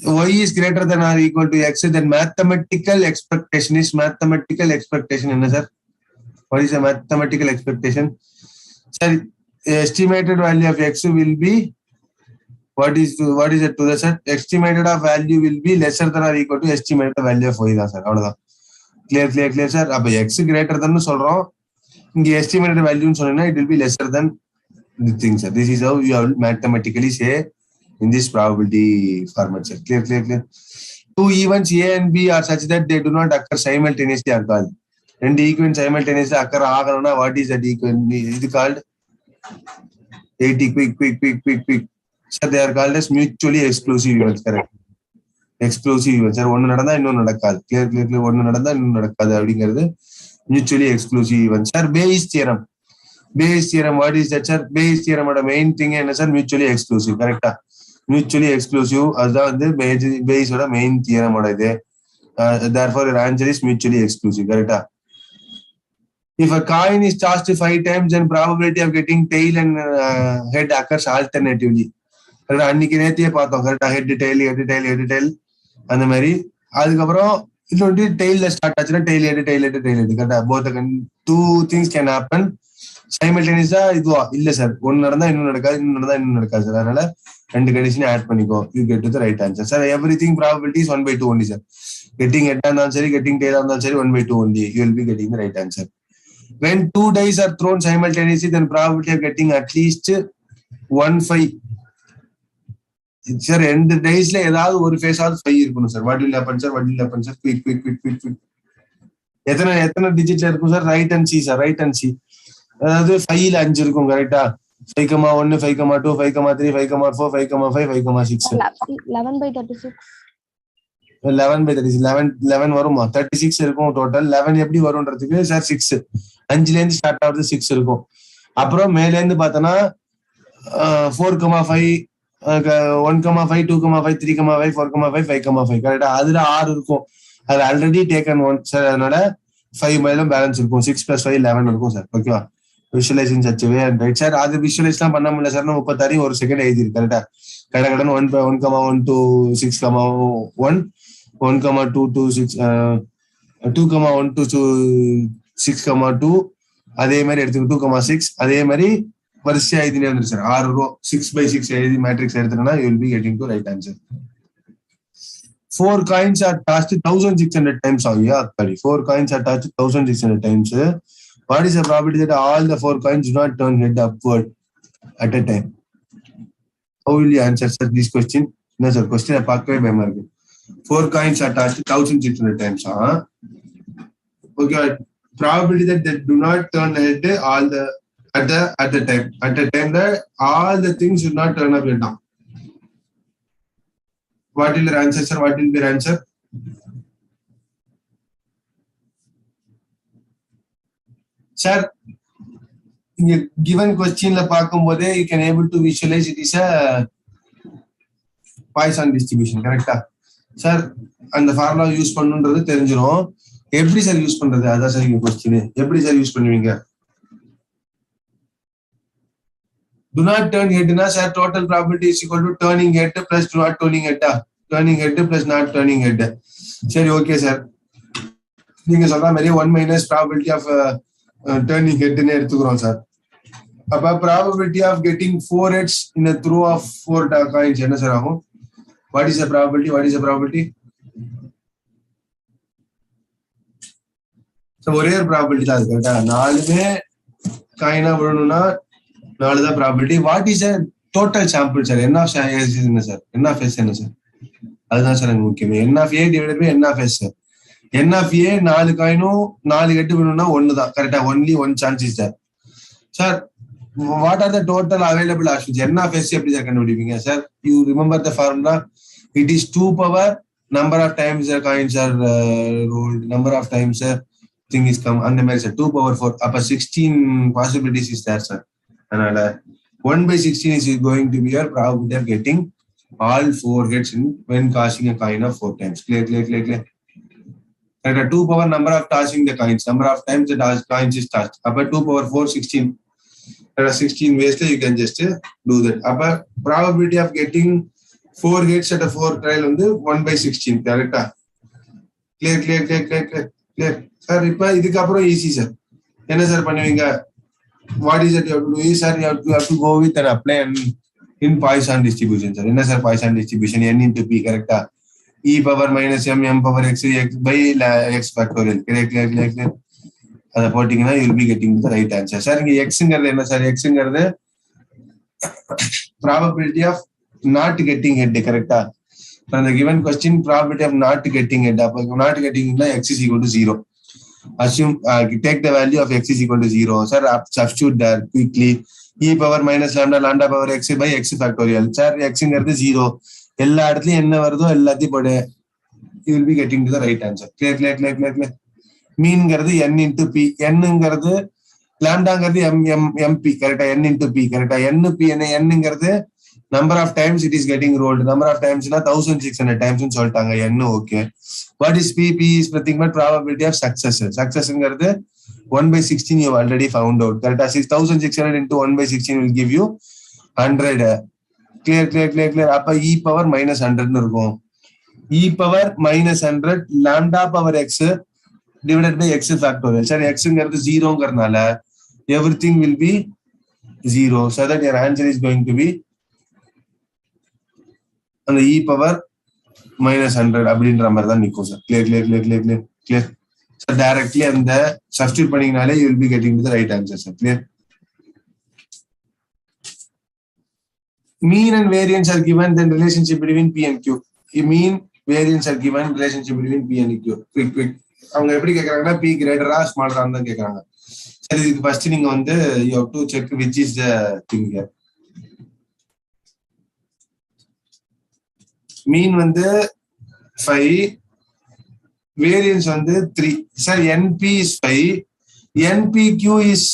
Y is greater than or equal to X, then mathematical expectation is என்ன sir? What is the mathematical expectation? Sir, estimated value of X will be what is it to the sir? Estimated of value will be lesser than or equal to estimated value of Y தான் sir, அவ்வளவுதான். Clear sir. அப்ப X greater than சொல்றோம், இங்க estimated value ன்னு சொன்னீங்கன்னா it will be lesser than the thing, sir. This is how you have mathematically say in this probability format, sir. Clear. 2 events A and B are such that they do not occur simultaneously are called. And the events simultaneously occur ஆகணும்னா what is that event? Is it called 80 quick. Sir, they are called as mutually exclusive events, correct? Exclusive events, sir. ஒன்னு நடந்தா இன்னொன்னு நடக்காது. Clear. ஒன்னு நடந்தா இன்னொன்னு நடக்காது அப்படிங்கிறது mutually exclusive events. Sir, Bayes theorem, what is that, sir? Bayes theorem ஓட main thing என்ன சார்? mutually exclusive, கரெக்டா? mutually exclusive, அதுதான் வந்து Bayes ஓட main theorem ஓட இது. Therefore your answer is mutually exclusive, கரெக்டா? If a coin is tossed 5 times, then probability of getting tail and head occurs alternatively. கரெக்டா அன்னைக்கு நேத்தியே பார்த்தோம் கரெக்டா ஹெட் டெய்ல் அந்த மாதிரி. அதுக்கப்புறம் இன்னொன்று டெய்ல ஸ்டார்ட் ஆச்சுன்னா டெய்ல் ஹெட் கரெக்டா both two things can happen சைமல்டேனியஸா. இதுவா இல்ல சார், ஒன்னு நடந்தா இன்னும் நடக்காது சார். அதனால ரெண்டு கண்டிஷனையும் ஆட் பண்ணிக்கோ, you get to the right answer sir. Everything probability is 1/2 only sir. Getting ஹெட்டா இருந்தாலும் சரி, கெட்டிங் டெய்லா இருந்தாலும் சரி, 1/2 only. You will be getting the right answer. When 2 dice are thrown simultaneously, then probability of getting at least 1/5. Sir ரெண்டு டைஸ்ல ஏதாவது ஒரு face ஆவது 5 இருக்கணும் sir. What will happen sir? Quick. எத்தனை டிஜிட்ல இருக்கும் sir? Right and C sir, right and C. அதாவது 5ல 5 இருக்கும் கரெக்டா. 5,1 5,2 5,3 5,4 5,5 5,6 11/36 11 வருமா? 36 இருக்கும் டோட்டல். 11 எப்படி வரும்ன்றதுக்கு சார் 6 5ல இருந்து ஸ்டார்ட் ஆகுது 6 இருக்கும். அப்புறம் மேல இருந்து பார்த்தோன்னா 4,5 1,5 2,5 3,5 4,5 5,5 கரெக்டா. அதுல 6 இருக்கும். அது ஆல்ரெடி டேக்கன் 1 சார். அதனால 5 மேலும் பேலன்ஸ் இருக்கும். 6 + 5 11 இருக்கும் சார். ஓகேவா? Visualising சச்சவே right sir. அது விஷுவலைஸ்லாம் பண்ண முடியல சார். 36 ஒரு செகண்ட் எழுதிருக்கு கரெக்டா. கடன் 1,1 to 6,1 1,2 to 6 2,1 to 6,2 அதே மாதிரி எடுத்துக்கோ. 2,6 அதே மாதிரி வரிசையா எழுதினே வந்துரு சார். 6 ரோ 6/6 எழுதி மேட்ரிக்ஸ் எடுத்துட்டோம்னா you will be getting to right answer. 4 coins are tossed 1,600 times. 4 coins are tossed 1,600 times. What is the probability that all the 4 coins do not turn head upward at a time? How will you answer sir this question? No sir, question பார்க்கவே பயமா இருக்கு. 4 coins are tossed 1,600 times. Okay, probability that they do not turn head all the at the time that all the things should not turn up and down. What will your answer sir? What will be your answer? Sir இங்க given questionல பார்க்கும்போதே you can able to visualize it is a Poisson distribution. கரெக்டா sir? அந்த formula use பண்ணுன்றது தெரிஞ்சிடும். எப்படி sir use பண்றது? அதான் sir இங்க question. எப்படி சார் யூஸ் பண்ணுவீங்க? do not turn head na sir, total probability is equal to turning head plus not turning head. Turning head plus not turning head. சரி okay sir. நீங்க சொல்ற மாதிரி 1 - probability of turning head ன்னு எடுத்துக்கிறோம் sir. அப்ப probability of getting 4 heads in a throw of 4 coins என்ன sir ஆகும்? What is the probability? So ஒரே ஒரு ப்ராபபிலிட்டி தான் கரெக்டா. 4மே காயினா விழணும்னா 4 தான் probability. What is a total sample sir? n of s என்ன சார்? n of s என்ன சார்? அதுதான் சார் எனக்கு முக்கியம். n of a divided by n of s sir. n of a 4 காயினும் 4 கெட்டு விழணும்னா 1 தான் கரெக்டா. only 1 chance is there. Sir what are the total available options? n of s எப்படி sir கண்டுபிடிப்பீங்க sir? you remember the formula? It is 2 power number of times the coins are rolled, number of times thing is come and the மாதிரி sir 2/4. அப்ப 16 possibilities is there sir. அதனால 1/16 is going to be your probability of getting all 4 heads in when tossing a coin of 4 times. Clear. Right, 2 power number of tossing the coins, number of times the coins is tossed. Appa 2/4 16. There are 16 ways that you can just do that. Appa probability of getting 4 heads at a 4 trial on the 1/16. Correct? Clear. Sir, இப்ப இதுக்கு அப்புறம் easy sir. என்ன sir பண்ணுவீங்க? What is it you have to do? Sir, you have to go with and apply in Poisson distribution sir. என்ன sir Poisson distribution? n into p. correct? e power minus m power x by x factorial. Correct. அத போட்டீங்கன்னா you will be getting the right answer. Sir இங்க xங்கிறது என்ன sir? xங்கிறது probability of not getting head. correct? From the given question, probability of not getting head. Not getting x is equal to 0. Assume take the value of x is equal to 0. Sir, substitute there quickly. E power minus lambda power x by x factorial. Sir, x ங்கிறது 0. எல்லா இடத்துலயும் என்ன வருதோ எல்லாத்தையும் போடு. You will be getting to the right answer. Clear. மீன்ங்கிறது n into p. n-ங்கிறது லாம்டாங்கிறது mp. கரெக்டா? n into p. கரெக்டா? n-ங்கிறது number of times it is getting rolled. Number of times na 1600 times ன்னு சொல்லிட்டாங்க. n okay. What is p? P is nothing but probability of success. Success-ங்கிறது 1/16 you have already found out. Correct? 6600 into 1/16 will give you 100. clear. அப்ப e power minus 100 இருக்கும். e power minus 100 lambda power x divided by x factorial. சரி, x ங்கிறது 0ங்கறனால everything will be 0. So that your answer is going to be on the e power minus 100 அப்படின்ற மாதிரி தான் நிக்கும் sir. clear. So directly அந்த substitute பண்ணீங்கனாலே you will be getting to the right answer sir. Clear. Mean and variance are given, then relationship between p and q. Mean, variance are given, relationship between p and q. Quick. அவங்க எப்படி கேக்குறாங்கன்னா p greater-ஆ smaller-ஆ தான் கேக்குறாங்க. சரி, இதுக்கு first நீங்க வந்து you have to check which is the thing here. Mean வந்து 5, variance வந்து 3. Sir, NP is 5, NPQ is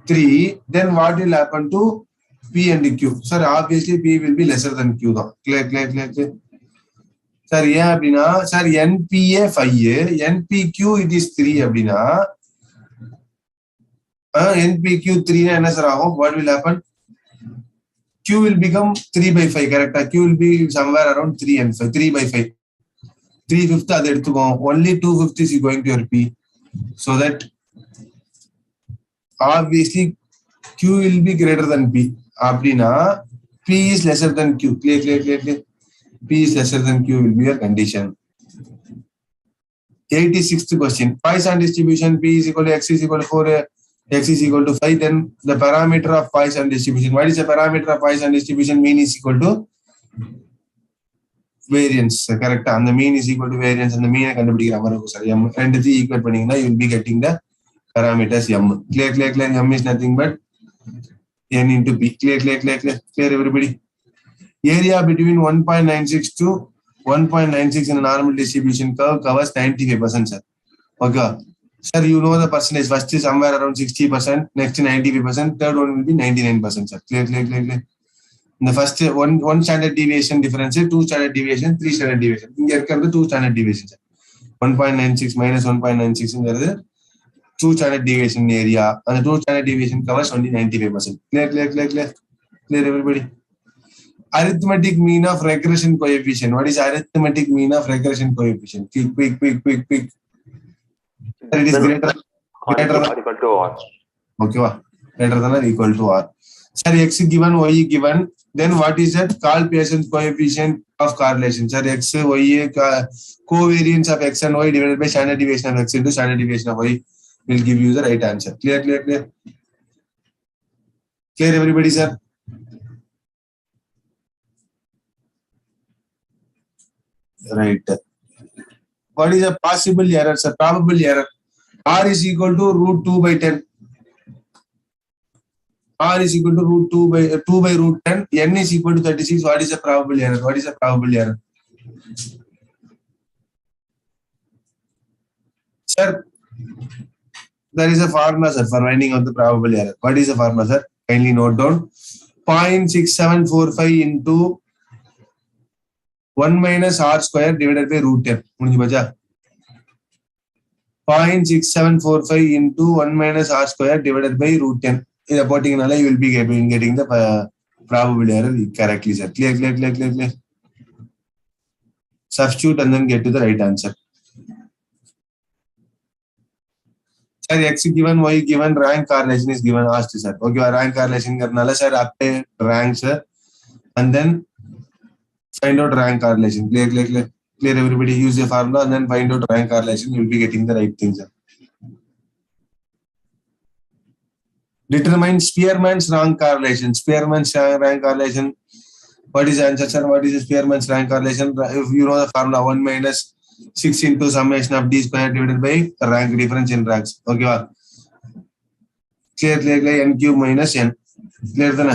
3, then what will happen to P and Q? Sir, obviously P will be lesser than Q தான். Clear. Sir, ஏன் அப்படின்னா sir NPA 5, NPQ it is 3 அப்படின்னா NPQ 3 னா என்ன sir ஆகும்? What will happen? Q will become 3/5, correct? Q will be somewhere around 3 and 5, 3/5. 3/5 அது எடுத்துக்கோம். Only 2/5 is going to your P. So that obviously Q will be greater than P. அப்படின்னா P is lesser than Q. Clear. P is lesser than Q will be a condition. 86th question. Poisson distribution P is equal to x is equal to 4, x is equal to 5. Then the parameter of Poisson distribution. What is the parameter of Poisson distribution? Mean is equal to variance. Correct. And the mean is equal to variance. And the mean கண்டுபிடிக்கிற மாதிரி இருக்கும் sir. M ரெண்டுத்தையும் equate பண்ணீங்கன்னா you will be getting the parameters M. Clear. M is nothing but n into P. Clear everybody. Area between 1.96 to 1.96 in a normal distribution curve covers 95%, sir. Okay. Sir, you know the percentage. First is somewhere around 60%, next 95%, third one will be 99%, sir. Clear. The first one standard deviation difference, 2 standard deviation, 3 standard deviation. Here comes the 2 standard deviation, sir. 1.96 minus 1.96 is 2 standard deviation area, and the 2 standard deviation covers only 95%. Clear everybody. Arithmetic mean of regression coefficient. What is arithmetic mean of regression coefficient? Quick. It is greater than or equal to R. Okay, greater than or equal to R. Sir, x given, y given, then what is that? Call Poisson's coefficient of correlation. Sir, x, y, covariance of x and y divided by standard deviation of x into standard deviation of y will give you the right answer. Clear. Clear everybody, sir? Right. What is a possible error, sir? Probable error. R is equal to root 2 by 10. R is equal to root 2 by root 10. N is equal to 36. What is a probable error? Sir, there is a formula, sir, for finding out the probable error. What is the formula, sir? Kindly note down. 0.6745 into 1 minus R square divided by root 10. 0.6745 into 1 minus R square divided by root 10. In the potting, you will be getting the probable error correctly, sir. Clear. Substitute and then get to the right answer. Sir, x given, y given, rank correlation is given, asked, sir. Okay, rank correlation karnala, sir, apply rank, sir, and then find out rank correlation. Clear everybody. Use the formula and then find out rank correlation. You will be getting the right thing, sir. Determine Spearman's rank correlation. Spearman's rank correlation. What is the answer, sir? What is the Spearman's rank correlation? If you know the formula, 1 minus 6 into summation of d square divided by rank difference in ranks. Okay, clear. N cube minus n. Clear than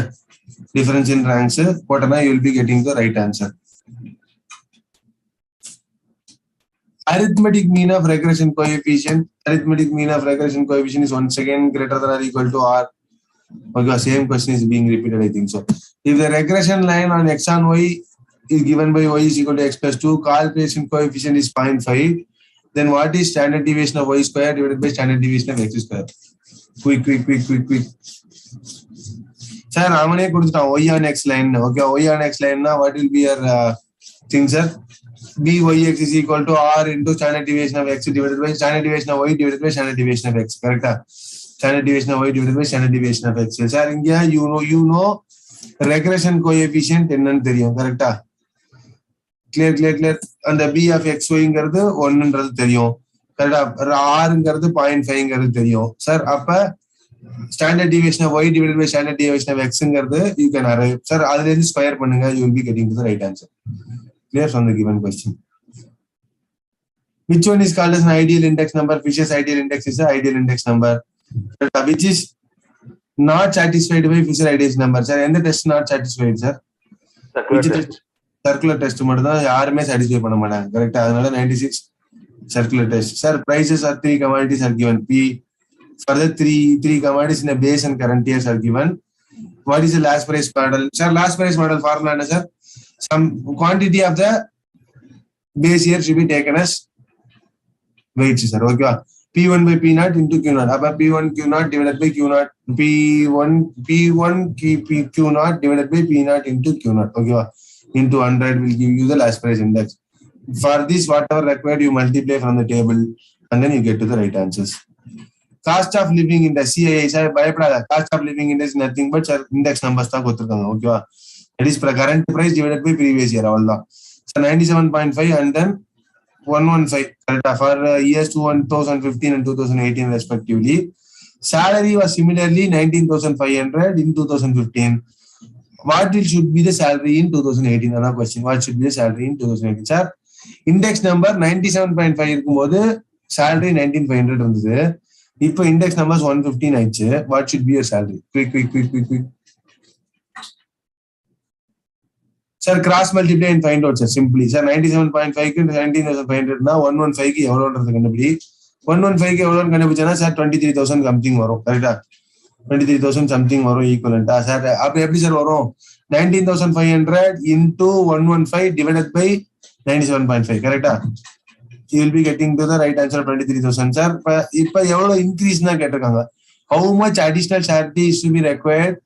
difference in ranks. Potana, you will be getting the right answer. Arithmetic mean of regression coefficient. Arithmetic mean of regression coefficient is once again greater than or equal to R. Okay, same question is being repeated, I think so. If the regression line on x on y is given by y is equal to x plus 2, calculation coefficient is 0.5, then what is standard deviation of y square divided by standard deviation of x square? Quick. Sir அவனே கொடுத்துட்டான் y on x line. Okay, y on x line na what will be your thing, sir? Byx is equal to r into standard deviation of x divided by standard deviation of y divided by standard deviation of x. Correct? Standard deviation of y divided by standard deviation of x. Sir, inga you know regression coefficient என்னன்னு தெரியும். Correct? Clear. And the b of x yங்கிறது 1ன்றது தெரியும். Correct? rங்கிறது 0.5ங்கிறது தெரியும். Sir, அப்ப standard deviation of y divided by standard deviation of x ங்கிறது you can arrive. Sir, அதுல இருந்து square பண்ணுங்க, you will be getting to the right answer. Clear from the given question. Which one is called as an ideal index number? Fisher's ideal index is the ideal index number. Which is not satisfied by Fisher ideal number. Sir, எந்த test not satisfied, sir? Circular test. Circular test மட்டும் தான் யாருமே satisfy பண்ண மாட்டாங்க. Correct? அதனால 96 circular test. Sir, prices of 3 commodities are given. P further three commodities in a base and current years are given. What is the last price model? Sir, last price model formula is, sir, some quantity of the base year should be taken as weights, sir. Okay, P1 by P0 into Q0. Above P1 Q0 divided by Q0. P1 Q0 divided by P0 into Q0. Okay, into 100 will give you the last price index. For this, whatever required, you multiply from the table and then you get to the right answers. Cost of living index, CII, sir, cost of living index is nothing but sir, index numbers தான் கொடுத்திருக்காங்க. ஓகேவா? It is current price divided by previous year. அவ்வளவுதான். So 97.5 and then 115. Correct? For years 2015 and 2018 respectively. Salary was similarly 19,500 in 2015. What should be the salary in 2018? Another question. What should be the salary in 2018? Sir, index number 97.5 இருக்கும்போது salary 19,500 இருந்தது. இப்போ index numbers 115 ஆயிடுச்சு. What should be your salary? Quick. Sir, cross multiply and find out, sir. Simply, sir, 97.5 க்கு 19,500 னா 115 க்கு எவ்வளவுன்றது கண்டுபிடி. 115 க்கு எவ்வளவுன்னு கண்டுபிடிச்சனா சார் 23,000 something வரும். கரெக்ட்டா? 23,000 something வரும் ஈக்குவலன்ட்டா. சார் அப்ப எப்படி சார் வரும்? 19,500 into 115 divided by 97.5. கரெக்ட்டா? You will be getting to the right answer 23,000. Sir, இப்ப எவ்வளவு இன்க்ரீஸ் தான் கேட்டிருக்காங்க. How much additional charity is to be required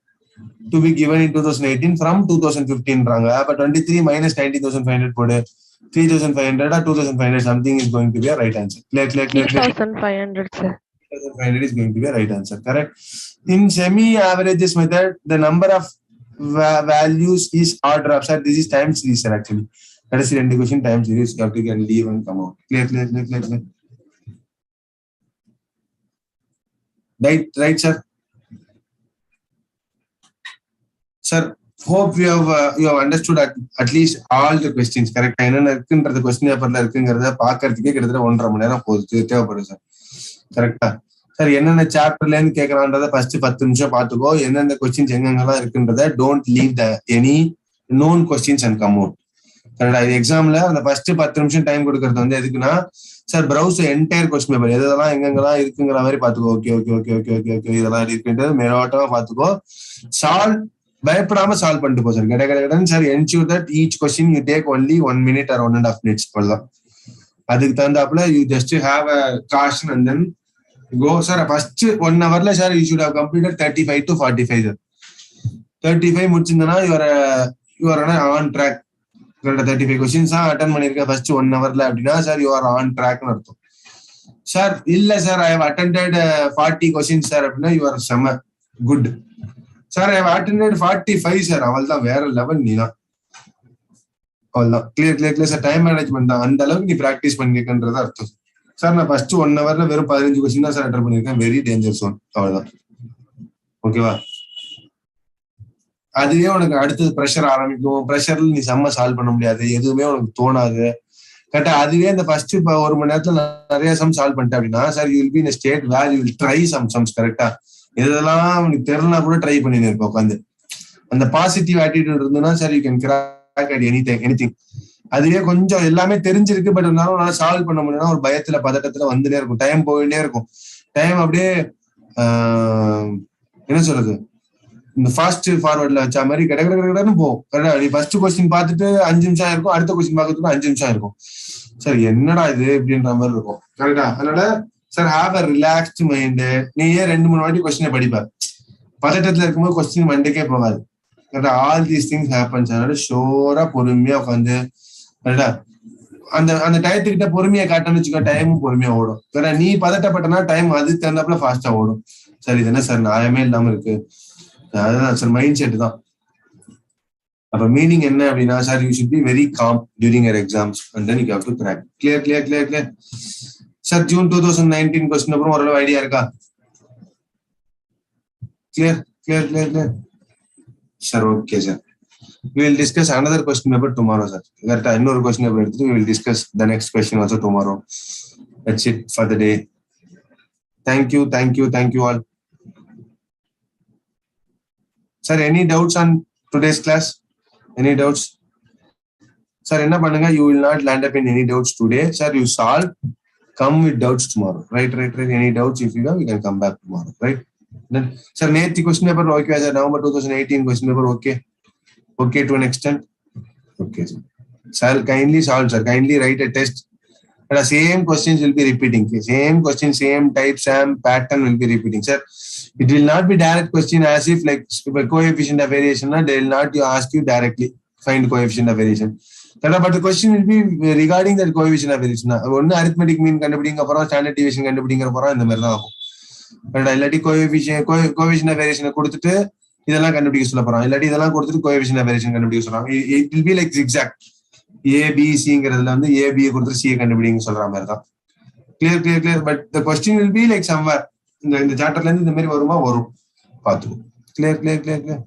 to be given in 2018 from 2015 றாங்க. அப்ப 23 minus 19,500 போடு. 3,500 or 2,500 something is going to be a right answer. Clear. 3,500, sir. 3,500 is going to be a right answer. Correct? In semi-averages method, the number of values is order of, sir. This is time series, sir, actually. That is the end question, time series. You have to can leave and come out. Clear. Right, sir. Sir, hope you have understood at least all the questions. Correct? என்னென்ன இருக்குன்றது question பேப்பர்ல இருக்குங்கிறத பாக்குறதுக்கே கிட்டத்தட்ட 1.5 மணி நேரம் தேவைப்படுது sir. கரெக்டா? Sir, என்னென்ன சாப்டர்ல இருந்து கேட்கறான்றத ஃபர்ஸ்ட் 10 நிமிஷம் பாத்துக்கோ. எந்தெந்த கொஸ்டின்ஸ் எங்கெங்கெல்லாம் இருக்குன்றத don't leave the any known questions and come out. கரெக்டா? எக்ஸாம்ல அந்த ஃபர்ஸ்ட் 10 நிமிஷம் டைம் கொடுக்கறது வந்து எதுக்குன்னா, sir browse entire question paper எதெல்லாம் எங்கெங்கெல்லாம் இருக்குங்கிற மாதிரி பாத்துக்கோ. ஓகே இதெல்லாம் இருக்குன்றது மேலோட்டமா பாத்துக்கோ. பயப்படாம சால்வ் பண்ணிட்டு போ சார். கடகடன்னு sir. Ensure that each question you take only 1 minute or 1.5 minutes. அவ்வளவுதான். அதுக்கு தகுந்தாப்புல you just have a caution and then go. Sir, first 1 hourல sir you should have completed 35 to 45 sir. 35 முடிச்சிருந்தனா you are on track. 35 questions attend பண்ணிருக்கேன் first 1 hourல அப்படின்னா sir you are on ட்ராக்னு அர்த்தம். சார் இல்ல sir I have attended 40 questions sir அப்படின்னா you are செம good. Sir I have attended 45 sir. அவள்தான் வேற லெவல். நீ தான் அவள்தான். Clear sir. டைம் மேனேஜ்மெண்ட் தான். அந்த அளவுக்கு நீ பிராக்டிஸ் பண்ணிருக்கன்றத அர்த்தம். சார், நான் ஃபர்ஸ்ட் 1 hourல வெறும் 15 கொஸ்டின் தான் சார் அட்டெண்ட் பண்ணிருக்கேன். Very danger zone. அவ்வளவுதான். ஓகேவா? அதுவே உனக்கு அடுத்தது ப்ரெஷர் ஆரம்பிக்கும். ப்ரெஷர்ல நீ செம்ம சால்வ் பண்ண முடியாது. எதுவுமே உனக்கு தோணாது. கரெக்டா? அதுவே இந்த ஃபர்ஸ்ட் 1 மணி நேரத்துல நிறைய சம் சால்வ் பண்ணிட்டேன் அப்படின்னா sir you will be in state where you will try some sums. கரெக்டா? இதெல்லாம் உனக்கு தெரியலனா கூட ட்ரை பண்ணிட்டு இருக்க உட்காந்து. அந்த பாசிட்டிவ் ஆட்டிடியூட் இருந்ததுன்னா sir you can crack at anything. அதுவே கொஞ்சம் எல்லாமே தெரிஞ்சிருக்கு பட் இருந்தாலும் நல்லா சால்வ் பண்ண முடியும்னா ஒரு பயத்துல பதட்டத்துல வந்துட்டே இருக்கும். டைம் போயிட்டே இருக்கும். டைம் அப்படியே என்ன சொல்றது, இந்த ஃபாஸ்ட் ஃபார்வர்ட்ல வச்ச மாதிரி கடன்னு போகும். கரெக்டா? நீ ஃபர்ஸ்ட் கொஸ்டின் பார்த்துட்டு 5 நிமிஷம் இருக்கும். அடுத்த கொஸ்டின் பார்க்கறதுக்கு 5 நிமிஷம் இருக்கும். சார் என்னடா இது அப்படின்ற மாதிரி இருக்கும். கரெக்டா? அதனால sir have a relaxed mind. நீ ஏன் 2-3 வாட்டி கொஸ்டினை படிப்ப. பதட்டத்துல இருக்கும்போது கொஸ்டின் மண்டைக்கே போகாது. All these things happens. அதனால ஷோரா பொறுமையா உட்காந்து கரெக்டா அந்த அந்த டயத்துக்கிட்ட பொறுமையா காட்டணும்னு வச்சுக்கோ, டைமும் பொறுமையா ஓடும். வேற நீ பதட்டப்பட்டனா டைம் அதுக்கு தகுந்தாப்புல ஃபாஸ்டா ஓடும். சார் இது என்ன சார் நியாயமே இல்லாம இருக்கு. அதுதான் சார் மைண்ட் செட் தான். அப்ப மீனிங் என்ன அப்படின்னா, sir you should be very com during your exams and then you have to crack. Clear. Sir June 2019 question அப்புறம் ஓரளவு ஐடியா இருக்கா? Clear. Sir okay sir. We will discuss another question paper tomorrow, sir. Another question paper, we will discuss the next question also tomorrow. That's it for the day. Thank you all. Sir, any doubts on today's class? Any doubts? Sir, enna pannunga, you will not land up in any doubts today. Sir, you solve, come with doubts tomorrow. Right. Any doubts, if you have, you can come back tomorrow. Right? Then, sir, next question paper okay, sir. November 2018 question paper okay to an extent. Okay, sir. Sir, kindly solve, sir. Kindly write a test. The same questions will be repeating. Same question, same type, same pattern will be repeating, sir. It will not be direct question as if like coefficient of variation. They will not ask you directly find coefficient of variation. But the question will be regarding that coefficient of variation. One arithmetic mean கண்டுபிடிங்க அப்புறம் standard deviation கண்டுபிடிங்க அப்புறம் இந்த மாதிரி தான் ஆகும். But இல்லாட்டி coefficient of வேரியேஷனை கொடுத்துட்டு இதெல்லாம் கண்டுபிடிக்க சொல்ல போறோம். இல்லாட்டி இதெல்லாம் கொடுத்துட்டு கோஎஃபிஷியன்ட் ஆஃப் வேரியேஷன் கண்டுபிடிக்க சொல்றாங்க. It will be like zigzag. ஏபிசிங்கிறதுல வந்து ஏபியை கொடுத்துட்டு சியை கண்டுபிடிங்க சொல்ற மாதிரி தான். Clear. But the question will be like somewhere இந்த சாப்டர்ல இருந்து இந்த மாதிரி வரும் பார்த்துக்கோ. கிளியர்.